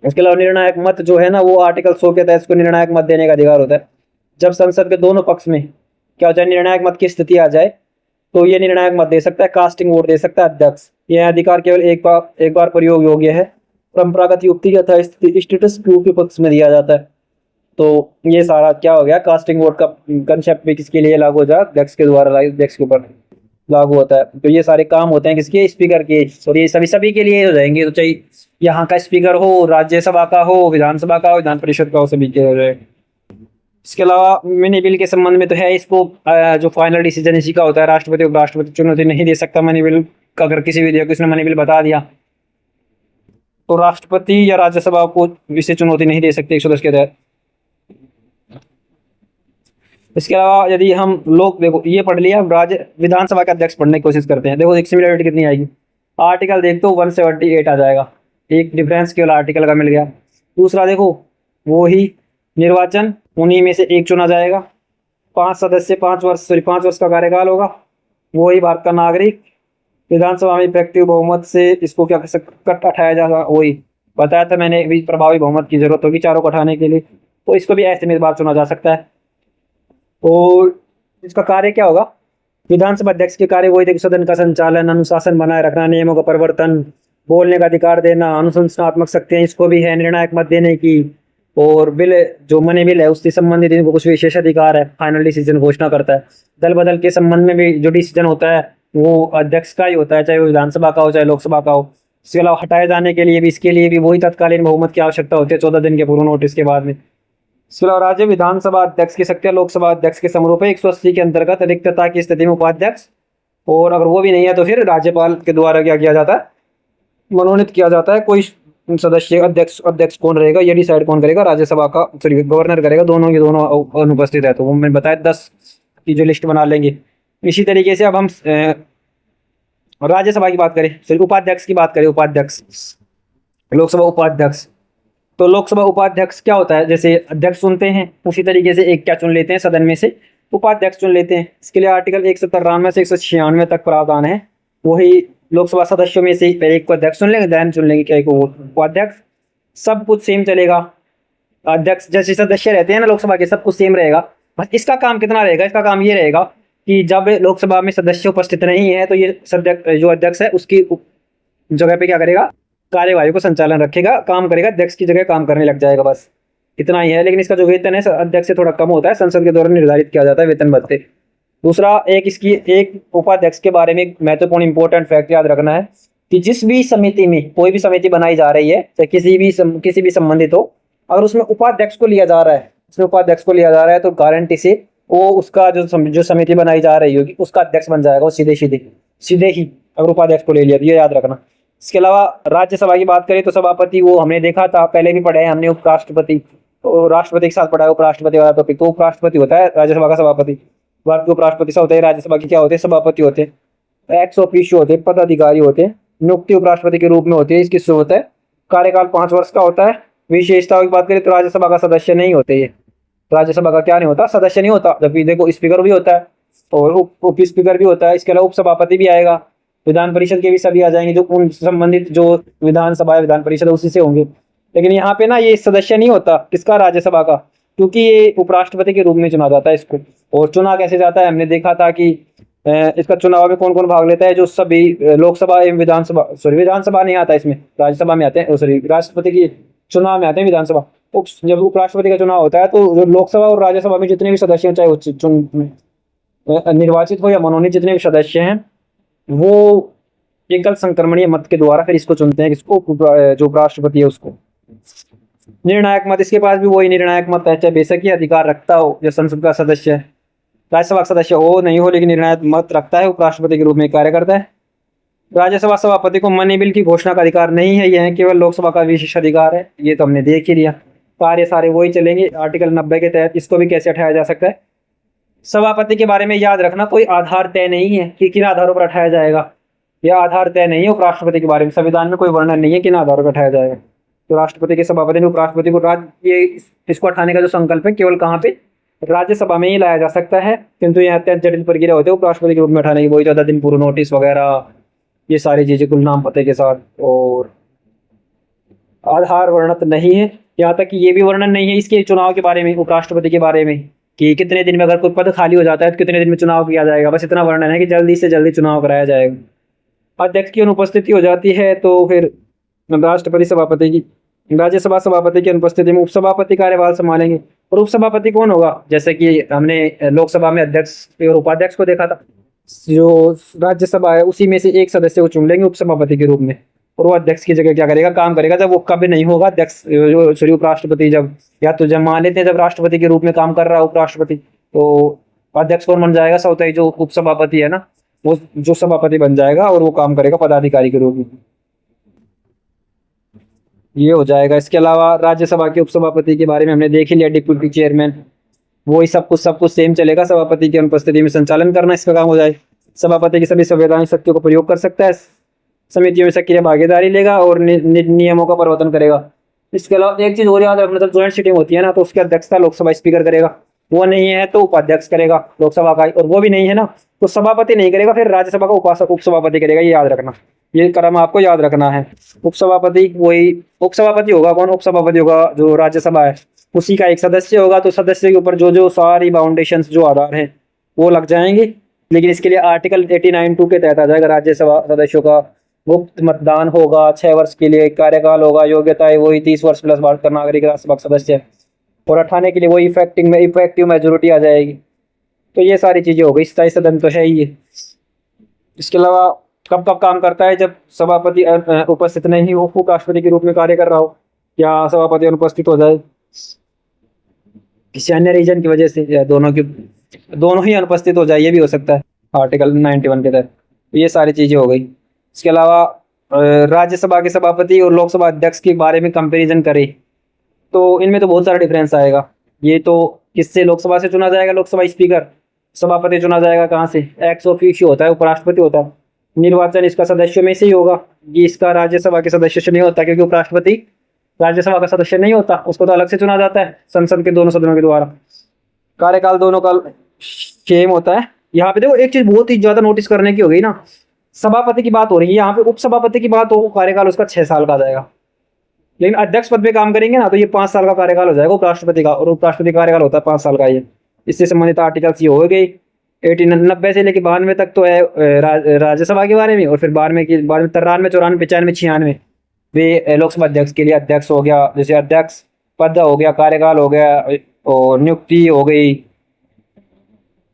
इसके अलावा निर्णायक मत जो है ना, वो आर्टिकल 100 के तहत इसको निर्णायक मत देने का अधिकार होता है। जब संसद के दोनों पक्ष में क्या हो जाए, निर्णायक मत की स्थिति आ जाए तो ये निर्णायक मत दे सकता है, कास्टिंग वोट दे सकता है अध्यक्ष। यह अधिकार केवल एक बार प्रयोग योग्य है, परंपरागत युक्ति अथवा स्टेटस क्यू के पक्ष में दिया जाता है। तो ये सारा क्या हो गया, कास्टिंग वोट का कंसेप्ट भी किसके लिए लागू हो जाए, अध्यक्ष के द्वारा, अध्यक्ष के ऊपर लागू होता है। तो ये सारे काम होते हैं किसके, स्पीकर के, और ये सभी के लिए हो जाएंगे। तो चाहिए यहाँ का स्पीकर हो, राज्यसभा का हो, विधानसभा का हो, विधान परिषद का हो, सभी के हो जाए। इसके अलावा मनी बिल के संबंध में तो है, इसको जो फाइनल डिसीजन इसी का होता है, राष्ट्रपति को राष्ट्रपति चुनौती नहीं दे सकता मनी बिल। अगर किसी विधेयक को इसने मनी बिल बता दिया तो राष्ट्रपति या राज्यसभा को इसे चुनौती नहीं दे सकते 110 के तहत। इसके अलावा यदि हम लोग देखो ये पढ़ लिया, राज्य विधानसभा के अध्यक्ष पढ़ने की कोशिश करते हैं, देखो एक सिमिलरिटी कितनी आएगी, आर्टिकल देख तो 178 आ जाएगा, एक डिफरेंस केवल आर्टिकल का मिल गया। दूसरा देखो वो ही निर्वाचन, उन्हीं में से एक चुना जाएगा, 5 सदस्य 5 वर्ष का कार्यकाल होगा, वो ही भारत का नागरिक, विधानसभा में इफेक्टिव बहुमत से इसको क्या कट हटाया जाएगा, वही बताया था मैंने भी, प्रभावी बहुमत की जरूरत होगी चारों को हटाने के लिए, तो इसको भी ऐसे में बार चुना जा सकता है। और इसका कार्य क्या होगा, विधानसभा अध्यक्ष के कार्य वही थे, सदन का संचालन, अनुशासन बनाए रखना, नियमों का परिवर्तन, बोलने का अधिकार देना, अनुशासनात्मक शक्तियां इसको भी है, निर्णायक मत देने की, और बिल जो मनी बिल है उससे संबंधित इनको कुछ विशेष अधिकार है, फाइनल डिसीजन घोषणा करता है। दल बदल के संबंध में भी जो डिसीजन होता है वो अध्यक्ष का ही होता है, चाहे वो विधानसभा का हो चाहे लोकसभा का हो। इसके अलावा हटाए जाने के लिए भी, इसके लिए भी वही तत्कालीन बहुमत की आवश्यकता होती है 14 दिन के पूर्व नोटिस के बाद में। इसके अलावा राज्य विधानसभा अध्यक्ष की शक्तियां लोकसभा अध्यक्ष के समरूप है 180 के अंतर्गत रिक्तता की स्थिति में उपाध्यक्ष, और अगर वो भी नहीं है तो फिर राज्यपाल के द्वारा क्या किया जाता है, मनोनीत किया जाता है कोई सदस्य। अध्यक्ष अध्यक्ष कौन रहेगा ये डिसाइड कौन करेगा, राज्यसभा का सॉरी गवर्नर करेगा, दोनों के दोनों अनुपस्थित है तो वो मैंने बताया 10 की जो लिस्ट बना लेंगे। इसी तरीके से अब हम राज्यसभा की बात करें, सॉरी उपाध्यक्ष की बात करें, उपाध्यक्ष लोकसभा उपाध्यक्ष। तो लोकसभा उपाध्यक्ष क्या होता है, जैसे अध्यक्ष चुनते हैं उसी तरीके से एक क्या चुन लेते हैं सदन में से उपाध्यक्ष चुन लेते हैं। इसके लिए आर्टिकल 193 से 196 तक प्रावधान है। वही लोकसभा सदस्यों में से पहले एक को अध्यक्ष चुन लेंगे, then चुन लेंगे क्या को उपाध्यक्ष। सब कुछ सेम चलेगा, अध्यक्ष जैसे सदस्य रहते हैं ना लोकसभा के, सब कुछ सेम रहेगा। बस इसका काम कितना रहेगा, इसका काम ये रहेगा कि जब लोकसभा में सदस्य उपस्थित नहीं है तो ये सदस्य जो अध्यक्ष है उसकी जगह पे क्या करेगा, कार्यवाही को संचालन रखेगा, काम करेगा, अध्यक्ष की जगह काम करने लग जाएगा, बस इतना ही है। लेकिन इसका जो वेतन है अध्यक्ष से थोड़ा कम होता है, संसद के द्वारा निर्धारित किया जाता है वेतन भत्ते। दूसरा एक उपाध्यक्ष के बारे में एक महत्वपूर्ण इंपॉर्टेंट फैक्ट याद रखना है कि जिस भी समिति में कोई भी समिति बनाई जा रही है, चाहे किसी भी संबंधित हो, अगर उसमें उपाध्यक्ष को लिया जा रहा है, उसमें उपाध्यक्ष को लिया जा रहा है तो गारंटी से वो उसका जो समिति बनाई जा रही होगी उसका अध्यक्ष बन जाएगा, वो सीधे ही अगर उपाध्यक्ष को ले लिया तो ये याद रखना। इसके अलावा राज्यसभा की बात करें तो सभापति वो हमने देखा था, पहले भी पढ़े हैं हमने, उपराष्ट्रपति, तो राष्ट्रपति के साथ पढ़ा है उपराष्ट्रपति वाला टॉपिक। तो उपराष्ट्रपति होता है राज्यसभा का सभापति, भारत के उपराष्ट्रपति से होते हैं, राज्यसभा के क्या होते हैं, सभापति होते हैं, एक्स ऑफिशियो होते हैं, पदाधिकारी होते हैं, नियुक्ति उपराष्ट्रपति के रूप में होती है। इसकी जरूरत है, कार्यकाल 5 वर्ष का होता है। विशेषताओं की बात करें तो राज्यसभा का सदस्य नहीं होते, ये राज्यसभा का क्या नहीं होता, सदस्य नहीं होता, जबकि देखो स्पीकर भी होता है और उप स्पीकर भी होता है। इसके अलावा उपसभापति भी आएगा, विधान परिषद के भी सभी आ जाएंगे, जो उन संबंधित जो विधानसभा है विधान परिषद उसी से होंगे। लेकिन यहाँ पे ना ये सदस्य नहीं होता किसका, राज्यसभा का, क्योंकि ये उपराष्ट्रपति के रूप में चुना जाता है इसको। और चुना कैसे जाता है, हमने देखा था कि इसका चुनाव में कौन कौन भाग लेता है, जो सभी लोकसभा एवं विधानसभा नहीं आता इसमें, राज्यसभा में आते हैं, सॉरी राष्ट्रपति की चुनाव में आते हैं विधानसभा। जब उपराष्ट्रपति का चुनाव होता है तो लोकसभा और राज्यसभा में जितने भी सदस्य हैं, चाहे निर्वाचित हो या मनोनीत जितने भी सदस्य हैं, वो एकल संक्रमणीय मत के द्वारा फिर इसको चुनते हैं, किसको, जो उपराष्ट्रपति है उसको। निर्णायक मत, इसके पास भी वही निर्णायक मत है, चाहे बेशक ही अधिकार रखता हो जो संसद का सदस्य है, राज्यसभा का सदस्य हो नहीं हो, लेकिन निर्णायक मत रखता है, उपराष्ट्रपति के रूप में कार्य करता है। राज्यसभा सभापति को मनी बिल की घोषणा का अधिकार नहीं है, यह केवल लोकसभा का विशेष अधिकार है, ये तो हमने देख ही लिया। कार्य सारे वही चलेंगे। आर्टिकल 90 के तहत इसको भी कैसे हटाया जा सकता है। सभापति के बारे में याद रखना, कोई आधार तय नहीं है कि किन आधारों पर हटाया जाएगा, यह आधार तय नहीं है। उपराष्ट्रपति के बारे में संविधान में कोई वर्णन नहीं है किन आधारों पर हटाया जाएगा। तो राष्ट्रपति के सभापति ने उपराष्ट्रपति को इसको हटाने का जो संकल्प है केवल कहाँ पे, राज्यसभा में ही लाया जा सकता है, किंतु यह अत्यंत जटिल प्रक्रिया होती है उपराष्ट्रपति के रूप में हटाने की, वही 14 दिन पूर्व नोटिस वगैरह, ये सारी चीजें कुल नाम पते के साथ। और आधार वर्णित नहीं है, यहाँ तक कि ये भी वर्णन नहीं है इसके चुनाव के बारे में, उपराष्ट्रपति के बारे में, कि कितने दिन में अगर कोई पद खाली हो जाता है तो कितने दिन में चुनाव किया जाएगा, बस इतना वर्णन है कि जल्दी से जल्दी चुनाव कराया जाएगा। अध्यक्ष की अनुपस्थिति हो जाती है तो फिर राष्ट्रपति सभापति की, राज्यसभा सभापति की अनुपस्थिति में उपसभापति कार्यभार संभालेंगे। और उपसभापति कौन होगा, जैसे कि हमने लोकसभा में अध्यक्ष और उपाध्यक्ष को देखा था, जो राज्यसभा है उसी में से एक सदस्य को चुन लेंगे उपसभापति के रूप में, और वो अध्यक्ष की जगह क्या करेगा, काम करेगा। जब वो कभी नहीं होगा अध्यक्ष, सॉरी उपराष्ट्रपति, जब मान लेते हैं जब राष्ट्रपति के रूप में काम कर रहा है उपराष्ट्रपति, तो अध्यक्ष कौन बन जाएगा, स्वतः जो उपसभापति है ना, वो जो सभापति बन जाएगा और वो काम करेगा पदाधिकारी के रूप में, ये हो जाएगा। इसके अलावा राज्यसभा के उपसभापति के बारे में हमने देख ही लिया, डिप्यूटी चेयरमैन, वही सब कुछ सेम चलेगा। सभापति की अनुपस्थिति में संचालन करना इसका काम हो जाए। सभापति की सभी संवैधानिक शक्तियों का प्रयोग कर सकता है, समितियों में सक्रिय भागीदारी लेगा और नियमों का परिवर्तन करेगा। इसके अलावा एक चीज और याद रखना, जब ज्वाइंट सीटिंग होती है ना तो उसकी अध्यक्षता लोकसभा स्पीकर करेगा, वो नहीं है तो उपाध्यक्ष करेगा लोकसभा का, और वो भी नहीं है ना तो सभापति नहीं करेगा, फिर राज्यसभा का उपसभापति करेगा, ये याद रखना, ये क्रम आपको याद रखना है। उपसभापति वही उपसभापति होगा, कौन उपसभापति होगा, जो राज्यसभा है उसी का एक सदस्य होगा। तो सदस्य के ऊपर जो सारी बाउंडेशंस जो आधार हैं वो लग जाएंगे, लेकिन इसके लिए आर्टिकल 89(2) के तहत आ जाएगा राज्यसभा सदस्यों का मुक्त मतदान होगा, 6 वर्ष के लिए कार्यकाल होगा, योग्यता है वही 30 वर्ष प्लस भारत का नागरिक राज्यसभा का सदस्य, और 18 के लिए वही इफेक्टिव मेजोरिटी आ जाएगी। तो ये सारी चीजें हो गई, स्थायी सदन तो है ही ये। इसके अलावा कब कब काम करता है, जब सभापति उपस्थित नहीं हो, उपराष्ट्रपति के रूप में कार्य कर रहा हो, या सभापति अनुपस्थित हो जाए किसी अन्य रीजन की वजह से, या दोनों ही अनुपस्थित हो जाए, ये भी हो सकता है आर्टिकल 91 के तहत। ये सारी चीजें हो गई। इसके अलावा राज्यसभा के सभापति और लोकसभा अध्यक्ष के बारे में कंपैरिजन करें तो इनमें तो बहुत सारा डिफरेंस आएगा। ये तो किससे, लोकसभा से चुना जाएगा लोकसभा स्पीकर, सभापति चुना जाएगा कहाँ से, एक्स ऑफिशियो होता है, उपराष्ट्रपति होता है। निर्वाचन इसका सदस्यों में से ही होगा, ये इसका राज्यसभा के सदस्य से नहीं होता, क्योंकि उपराष्ट्रपति राज्यसभा का सदस्य नहीं होता, उसको तो अलग से चुना जाता है संसद के दोनों सदनों के द्वारा। कार्यकाल दोनों का सेम होता है। यहाँ पे देखो एक चीज बहुत ही ज्यादा नोटिस करने की हो गई ना, सभापति की बात हो रही है, यहाँ पे उपसभापति की बात हो, कार्यकाल उसका 6 साल का आ जाएगा। लेकिन अध्यक्ष पद पे काम करेंगे ना तो ये 5 साल का कार्यकाल हो जाएगा उपराष्ट्रपति का, और उपराष्ट्रपति का कार्यकाल होता है 5 साल का। ये इससे संबंधित आर्टिकल्स ये हो गई 1890 से लेकर 92 तक तो है राज्यसभा के बारे में, और फिर 92 की 93, 94, 95, 96 वे लोकसभा अध्यक्ष के लिए, अध्यक्ष हो गया, जैसे अध्यक्ष पद हो गया, कार्यकाल हो गया, और नियुक्ति हो गई,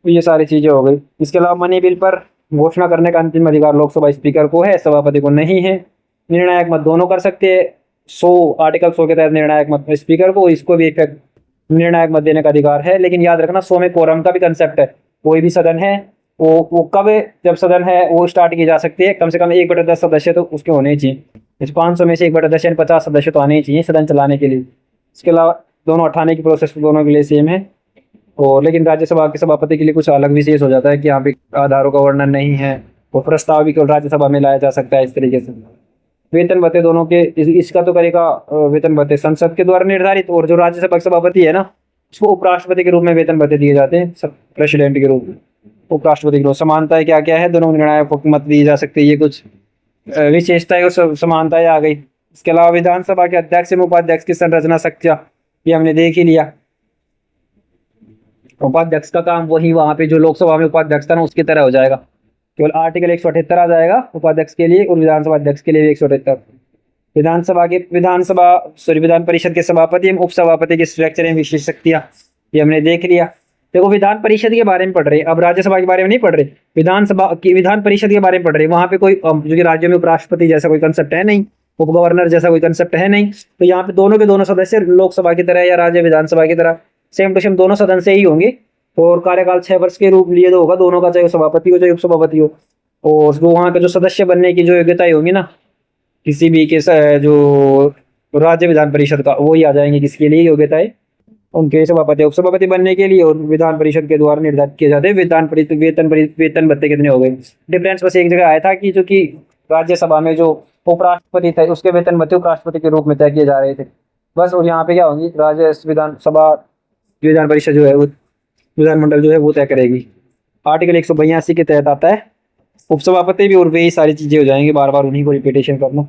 ये सारी चीजें हो गई। इसके अलावा मनी बिल पर घोषणा करने का अंतिम अधिकार लोकसभा स्पीकर को है, सभापति को नहीं है। निर्णायक मत दोनों कर सकते हैं, 100 आर्टिकल 100 के तहत निर्णायक मत स्पीकर को, इसको भी इफेक्ट निर्णायक मत देने का अधिकार है। लेकिन याद रखना 100 में कोरम का भी कंसेप्ट है, कोई भी सदन है वो कब, जब सदन है वो स्टार्ट की जा सकती है, कम से कम 1/10 सदस्य तो उसके होने ही चाहिए। इस 500 में से 1/10 यानी 50 सदस्य तो आने ही चाहिए सदन चलाने के लिए। इसके अलावा दोनों हटाने की प्रोसेस दोनों के लिए सेम है, और लेकिन राज्यसभा के सभापति के लिए कुछ अलग विशेष हो जाता है कि यहाँ पे आधारों का वर्णन नहीं है, वो प्रस्ताव भी केवल राज्यसभा में लाया जा सकता है। इस तरीके से वेतन भत्ते दोनों के, इसका तो करेगा वेतन भत्ते संसद के द्वारा निर्धारित, और जो राज्यसभा के सभापति है ना उसको उपराष्ट्रपति के रूप में वेतन भत्ते दिए जाते हैं, प्रेसिडेंट के रूप में, उपराष्ट्रपति के रूप। समानताएं क्या क्या है, दोनों निर्णायक को मत दी जा सकती है, ये कुछ विशेषताएं और समानताएं आ गई। इसके अलावा विधानसभा के अध्यक्ष एवं उपाध्यक्ष की संरचना शक्तियां, ये हमने देख ही लिया। उपाध्यक्ष का काम वही वहां पे जो लोकसभा में उपाध्यक्ष था ना उसकी तरह हो जाएगा, केवल आर्टिकल 178 आ जाएगा उपाध्यक्ष के लिए, और विधानसभा अध्यक्ष के लिए 178। विधान परिषद के सभापति एवं उपसभापति के स्ट्रक्चर एवं विशेष शक्तियां, ये हमने देख लिया। देखो विधान परिषद के बारे में पढ़ रहे, अब राज्यसभा के बारे में नहीं पढ़ रहे, विधान परिषद के बारे में पढ़ रहे। वहां पे कोई जो कि राज्यों में उपराष्ट्रपति जैसा कोई कंसेप्ट है नहीं, उप गवर्नर जैसा कोई कंसेप्ट है नहीं, तो यहाँ पे दोनों के दोनों सदस्य लोकसभा की तरह या राज्य विधानसभा की तरह सेम टू सेम दोनों सदन से ही होंगे, और कार्यकाल 6 वर्ष के रूप लिए तो होगा दोनों का, चाहे सभापति हो चाहे उपसभापति हो। और जो वहाँ के जो सदस्य बनने की जो योग्यताएं होंगी ना किसी भी के जो राज्य विधान परिषद का, वो ही आ जाएंगे किसके लिए योग्यताएं, उनके सभापति उपसभापति बनने के लिए, और विधान परिषद के द्वारा निर्धारित किए जाते हैं वेतन भत्ते कितने हो गए। डिफरेंस बस एक जगह आया था कि जो कि राज्यसभा में जो उपराष्ट्रपति थे उसके वेतन भत्ते उपराष्ट्रपति के रूप में तय किए जा रहे थे बस। और यहाँ पे क्या होंगी, राज्य विधानसभा विधान परिषद जो है वो विधानमंडल जो है वो तय करेगी। आर्टिकल 182 के तहत आता है उपसभापति भी, और वे ही सारी चीजें हो जाएंगी, बार बार उन्हीं को रिपीटेशन करना।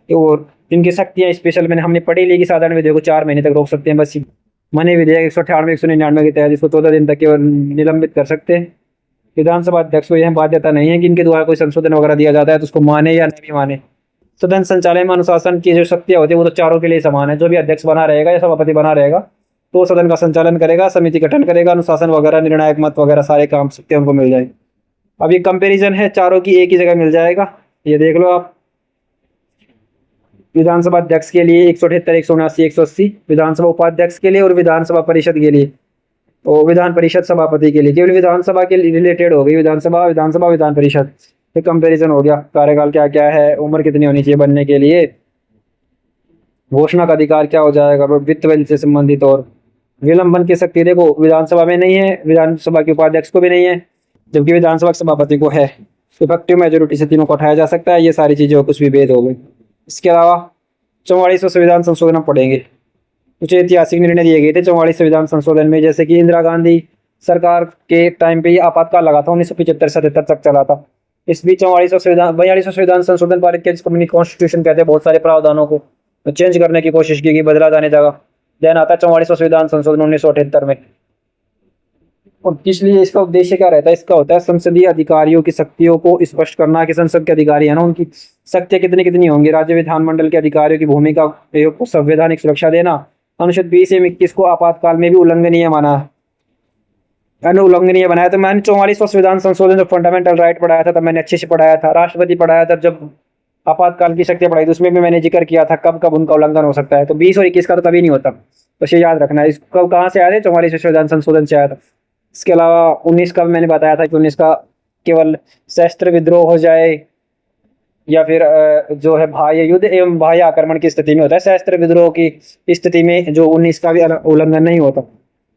और इनकी शक्तियां स्पेशल मैंने हमने पढ़ी ली कि साधारण विधेयक को 4 महीने तक रोक सकते हैं बस। मनी विधेयक 198 199 के तहत इसको 14 दिन तक केवल निलंबित कर सकते हैं। विधानसभा अध्यक्ष को यह बाध्यता नहीं है कि इनके द्वारा कोई संशोधन वगैरह दिया जाता है तो उसको माने या नहीं माने। सदन संचालन में अनुशासन की जो शक्तियां होती है वो तो चारों के लिए समान है। जो भी अध्यक्ष बना रहेगा या सभापति बना रहेगा तो सदन का संचालन करेगा, समिति गठन करेगा, अनुशासन वगैरह, निर्णायक मत वगैरह सारे काम शक्तियां उनको मिल जाएगी। अब ये कंपेरिजन है, चारों की एक ही जगह मिल जाएगा, ये देख लो आप। विधानसभा अध्यक्ष के लिए 178, 179, 180, विधानसभा उपाध्यक्ष के लिए और विधानसभा परिषद के लिए, और विधान परिषद सभापति के लिए केवल विधानसभा के रिलेटेड हो गई, विधानसभा विधान परिषद। ये कंपैरिजन हो गया। कार्यकाल क्या क्या है, उम्र कितनी होनी चाहिए बनने के लिए, घोषणा का अधिकार क्या हो जाएगा, वित्त बिल से संबंधित, और विलंबन की शक्ति देखो विधानसभा में नहीं है, विधानसभा के उपाध्यक्ष को भी नहीं है, जबकि विधानसभा के सभापति को है। इफेक्टिव मेजोरिटी से तीनों को उठाया जा सकता है। ये सारी चीजें कुछ भी भेद हो गई। इसके अलावा 44वां संविधान संशोधन हम पढ़ेंगे। कुछ ऐतिहासिक निर्णय दिए गए थे 44वें संविधान संशोधन में, जैसे कि इंदिरा गांधी सरकार के टाइम पे ये आपातकाल लगा था, 1975-77 तक चला था। इस बीच 42वां संविधान संशोधन पारित किया जिसको मिनी कॉन्स्टिट्यूशन कहते हैं। बहुत सारे प्रावधानों को चेंज करने की कोशिश की गई, बदला जाने जगह। देन आता है 44वां संविधान संशोधन 1978 में, और इसलिए इसका उद्देश्य क्या रहता है, इसका होता है संसदीय अधिकारियों की शक्तियों को स्पष्ट करना कि संसद के अधिकारी है ना उनकी शक्तियां कितनी कितनी होंगी। राज्य विधानमंडल के अधिकारियों की भूमिका को संवैधानिक सुरक्षा देना। अनुच्छेद 20 एवं 21 को आपातकाल में भी उल्लंघनीय माना, अनुउल्लंघनीय बनाया। तो मैंने 44वां संविधान संशोधन जो फंडामेंटल राइट पढ़ाया था तब मैंने अच्छे से पढ़ाया था। राष्ट्रपति पढ़ाया था जब आपातकाल की शक्तियां पढ़ाई, तो उसमें भी मैंने जिक्र किया था कब कब उनका उल्लंघन हो सकता है। तो 20 और 21 का तो कभी नहीं होता, बस ये याद रखना है। इसको कहाँ से आया था, 44वें संविधान संशोधन से आया था। इसके अलावा 19 का मैंने बताया था कि 19 का केवल सशस्त्र विद्रोह हो जाए या फिर जो है बाह्य युद्ध एवं बाह्य आक्रमण की स्थिति में होता है। सशस्त्र विद्रोह की स्थिति में जो 19 का भी उल्लंघन नहीं होता।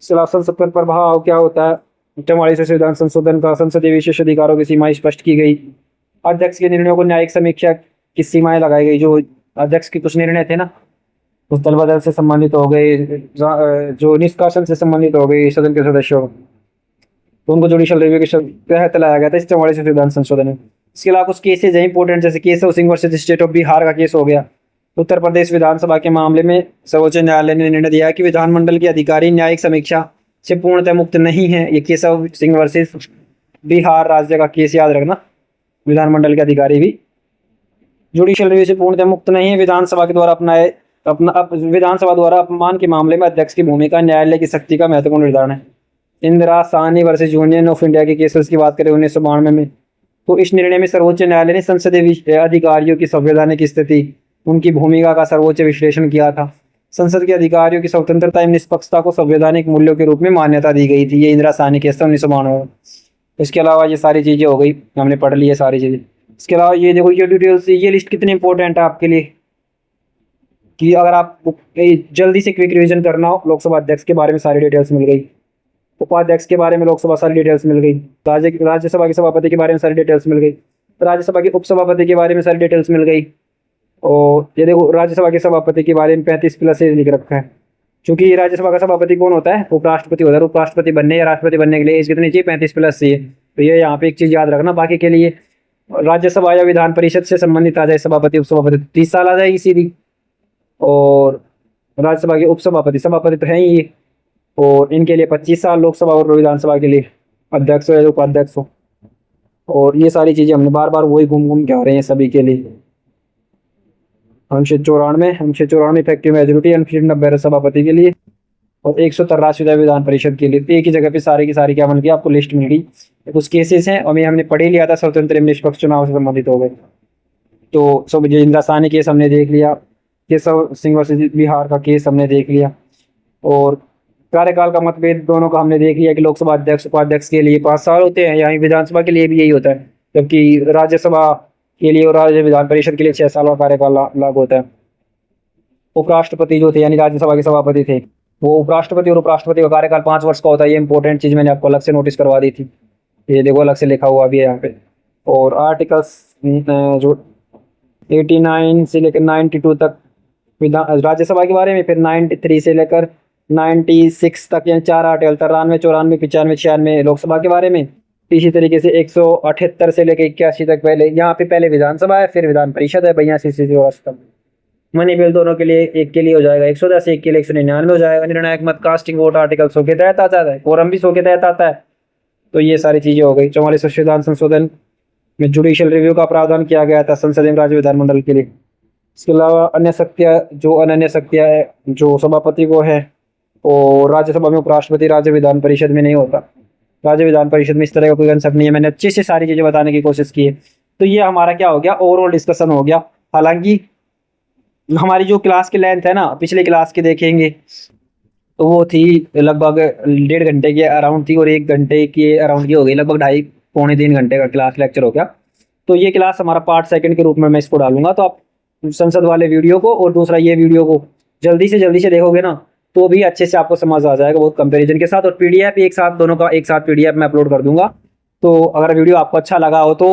इसके अलावा संसद पर प्रभाव क्या होता है, 44वें संविधान संशोधन का संसदीय विशेष अधिकारों की सीमाएं स्पष्ट की गई। अध्यक्ष के निर्णयों को न्यायिक समीक्षा की सीमाएं लगाई गई। जो अध्यक्ष के कुछ निर्णय थे ना, उस दल बदल से संबंधित हो गए, जो निष्कासन से संबंधित हो गए सदन के सदस्यों, तो उनको जुडिशियल रिव्यू के तहत लाया गया था इस 44वें संविधान संशोधन में। इसके अलावा कुछ केसेज हैं इंपॉर्टेंट, जैसे Keshav Singh versus state of Bihar का केस हो गया। उत्तर प्रदेश विधानसभा के मामले में सर्वोच्च न्यायालय ने निर्णय दिया कि विधानमंडल के अधिकारी न्यायिक समीक्षा से पूर्णतः मुक्त नहीं है। ये केशव सिंह वर्सेस बिहार राज्य का केस याद रखना। विधानमंडल के अधिकारी भी जुडिशियल रिव्यू से पूर्णतः मुक्त नहीं है। विधानसभा के द्वारा विधानसभा द्वारा अपमान के मामले में अध्यक्ष की भूमिका न्यायालय की शक्ति का महत्वपूर्ण निर्धारण है। Indira Sahni versus union of India के केसेस की बात करें 1992 में, तो इस निर्णय में सर्वोच्च न्यायालय ने संसदीय अधिकारियों की संवैधानिक स्थिति, उनकी भूमिका का सर्वोच्च विश्लेषण किया था। संसद के अधिकारियों की स्वतंत्रता एवं निष्पक्षता को संवैधानिक मूल्यों के रूप में मान्यता दी गई थी। ये इंदिरा साहनी केस था 1992। इसके अलावा ये सारी चीजें हो गई, हमने पढ़ ली है सारी चीजें। इसके अलावा ये देखो, ये डिटेल्स, ये लिस्ट कितनी इंपॉर्टेंट है आपके लिए कि अगर आप जल्दी से क्विक रिवीजन करना हो, लोकसभा अध्यक्ष के बारे में सारी डिटेल्स मिल गई, उपाध्यक्ष के बारे में लोकसभा सारी डिटेल्स मिल गई, राज्यसभा के सभापति के बारे में सारी डिटेल्स मिल गई, राज्यसभा के उपसभापति के बारे में सारी डिटेल्स मिल गई। और ये देखो, राज्यसभा के सभापति के बारे में 35+ एज लिख रखा है, क्योंकि राज्यसभा का सभापति कौन होता है, उपराष्ट्रपति होता है। उपराष्ट्रपति बनने या राष्ट्रपति बनने के लिए एज कितनी चाहिए, 35+ चाहिए। तो ये यहाँ पे एक चीज याद रखना। बाकी के लिए राज्यसभा या विधान परिषद से संबंधित आ जाए सभापति उपसभापति 30 साल आ जाएगी सीधी, और राज्यसभा के उपसभापति सभापति तो है ही, और इनके लिए 25 साल, लोकसभा और विधानसभा के लिए अध्यक्ष हो या उपाध्यक्ष हो। और ये सारी चीजें हमने बार बार वही घूम घूम के आ रहे हैं सभी के लिए। अनुच्छेद 94 इफेक्टिव मेजोरिटी, अनुच्छेद 90 सभापति के लिए, और 183 विधान परिषद के लिए। एक ही जगह पे सारी की सारी क्या बन गई, आपको लिस्ट मिल गई। कुछ केसेस हैं और हमने पढ़ ही लिया था, स्वतंत्र एवं निष्पक्ष चुनाव से संबंधित हो गए। तो सब इंदिरा साहनी केस हमने देख लिया, केशव सिंह वर्सेस बिहार का केस हमने देख लिया, और कार्यकाल का मतभेद दोनों का हमने देख लिया कि लोकसभा अध्यक्ष उपाध्यक्ष के लिए 5 साल होते हैं, यहाँ विधानसभा के लिए भी यही होता है, जबकि राज्यसभा के लिए और राज्य विधान परिषद के लिए 6 साल का कार्यकाल लागू होता है। उपराष्ट्रपति जो थे यानी राज्यसभा के सभापति थे, वो उपराष्ट्रपति और उपराष्ट्रपति का कार्यकाल 5 वर्ष का होता है। ये इंपॉर्टेंट चीज मैंने आपको अलग से नोटिस करवा दी थी, ये देखो अलग से लिखा हुआ भी है यहाँ पे। और आर्टिकल्स जो 89 से लेकर 92 तक राज्यसभा के बारे में, फिर 93 से लेकर 96 तक, यानी 4 आर्टिकल 93, 94, 95, 96 लोकसभा के बारे में। इसी तरीके से 178 से लेकर 81 तक पहले यहाँ पे पहले विधानसभा है, फिर विधान परिषद है, 82 से 80 तक। मनी बिल दोनों के लिए, एक के लिए हो जाएगा 110, एक के लिए 199 हो जाएगा। निर्णायक मत कास्टिंग वोट आर्टिकल 100 के तहत आता है, कोरम भी 100 के तहत आता है। तो ये सारी चीजें हो गई। 44वें संविधान संशोधन में जुडिशियल रिव्यू का प्रावधान किया गया था संसद एवं राज्य विधानमंडल के लिए। इसके अलावा अन्य शक्तियाँ, जो अनन्य शक्तियाँ है जो सभापति को है, और राज्यसभा में उपराष्ट्रपति, राज्य विधान परिषद में नहीं होता। राज्य विधान परिषद में इस तरह का कोई कंसेप्ट नहीं है। मैंने अच्छे से सारी चीजें बताने की कोशिश की है। तो ये हमारा क्या हो गया, ओवरऑल डिस्कशन हो गया। हालांकि हमारी जो क्लास की लेंथ है ना, पिछले क्लास के देखेंगे तो वो थी लगभग 1.5 घंटे के अराउंड थी, और 1 घंटे के अराउंड की हो गई, लगभग 2.5-3 घंटे का क्लास लेक्चर हो गया। तो ये क्लास हमारा पार्ट सेकंड के रूप में मैं इसको डालूंगा। तो आप संसद वाले वीडियो को और दूसरा ये वीडियो को जल्दी से देखोगे ना, तो भी अच्छे से आपको समझ आ जाएगा बहुत कंपैरिजन के साथ। और पीडीएफ एक साथ, दोनों का एक साथ पीडीएफ मैं अपलोड कर दूंगा। तो अगर वीडियो आपको अच्छा लगा हो तो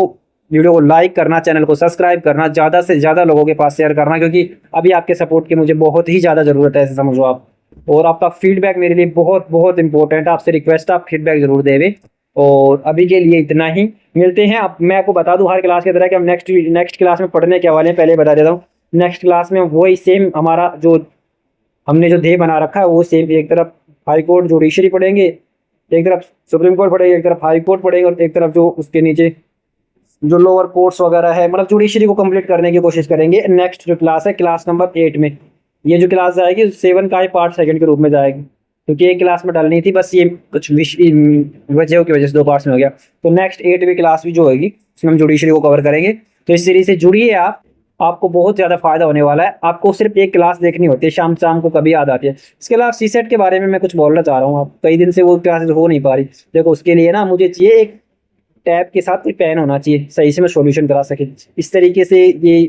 वीडियो को लाइक करना, चैनल को सब्सक्राइब करना, ज़्यादा से ज़्यादा लोगों के पास शेयर करना, क्योंकि अभी आपके सपोर्ट की मुझे बहुत ही ज़्यादा ज़रूरत है, ऐसे समझो आप। और आपका फीडबैक मेरे लिए बहुत बहुत इंपॉर्टेंट है। आपसे रिक्वेस्ट है, आप फीडबैक जरूर देवे। और अभी के लिए इतना ही, मिलते हैं। अब मैं आपको बता दूं हर क्लास की तरह कि हम नेक्स्ट क्लास में पढ़ने के वाले हैं, पहले बता देता हूँ। नेक्स्ट क्लास में वही सेम हमारा जो हमने जो ध्येय बना रखा है वो सेम, एक तरफ हाई कोर्ट जुडिशरी पढ़ेंगे, एक तरफ सुप्रीम कोर्ट पढ़ेगी, एक तरफ हाई कोर्ट पढ़ेगी, और एक तरफ जो उसके नीचे जो लोअर कोर्ट्स वगैरह है, मतलब जुडिशरी को कंप्लीट करने की कोशिश करेंगे। नेक्स्ट जो क्लास है, क्लास नंबर 8 में, ये जो क्लास जाएगी 7 का ही पार्ट सेकंड के रूप में जाएगी, क्योंकि एक क्लास में डालनी थी, बस ये कुछ वजहों की वजह से 2 पार्ट्स में हो गया। तो नेक्स्ट 8वीं क्लास भी जो होगी उसमें हम जुडिशरी को कवर करेंगे। तो इस सीरीज से जुड़िए आप, आपको बहुत ज़्यादा फायदा होने वाला है। आपको सिर्फ एक क्लास देखनी होती है, शाम शाम को कभी याद आती है। इसके अलावा सीसेट के बारे में मैं कुछ बोलना चाह रहा हूँ, आप कई दिन से वो क्लासेस हो नहीं पा रही। देखो उसके लिए ना मुझे चाहिए एक टैब के साथ कोई पेन होना चाहिए, सही से मैं सॉल्यूशन करा सके। इस तरीके से ये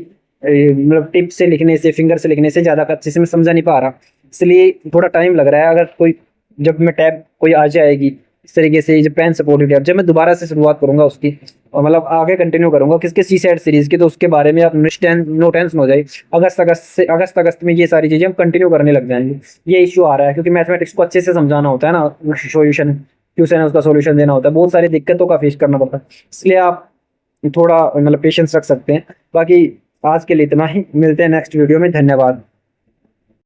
मतलब टिप से लिखने से, फिंगर से लिखने से ज़्यादा अच्छे से मैं समझा नहीं पा रहा, इसलिए थोड़ा टाइम लग रहा है। अगर कोई जब मैं टैब कोई आ जाएगी इस तरीके से, जो पेन सपोर्टेड टैब, जब मैं दोबारा से शुरुआत करूंगा उसकी, और मतलब आगे कंटिन्यू करूंगा किसके सी सेट सीरीज की, तो उसके बारे में आप नो टेंशन हो जाए। अगस्त में ये सारी चीज़ें हम कंटिन्यू करने लग जाएंगे। ये इशू आ रहा है क्योंकि मैथमेटिक्स को अच्छे से समझाना होता है ना, सॉल्यूशन क्वेश्चन है उसका सॉल्यूशन देना होता है, बहुत सारी दिक्कतों का फेस करना पड़ता है, इसलिए आप थोड़ा मतलब पेशेंस रख सकते हैं। बाकी आज के लिए इतना ही, मिलते हैं नेक्स्ट वीडियो में, धन्यवाद।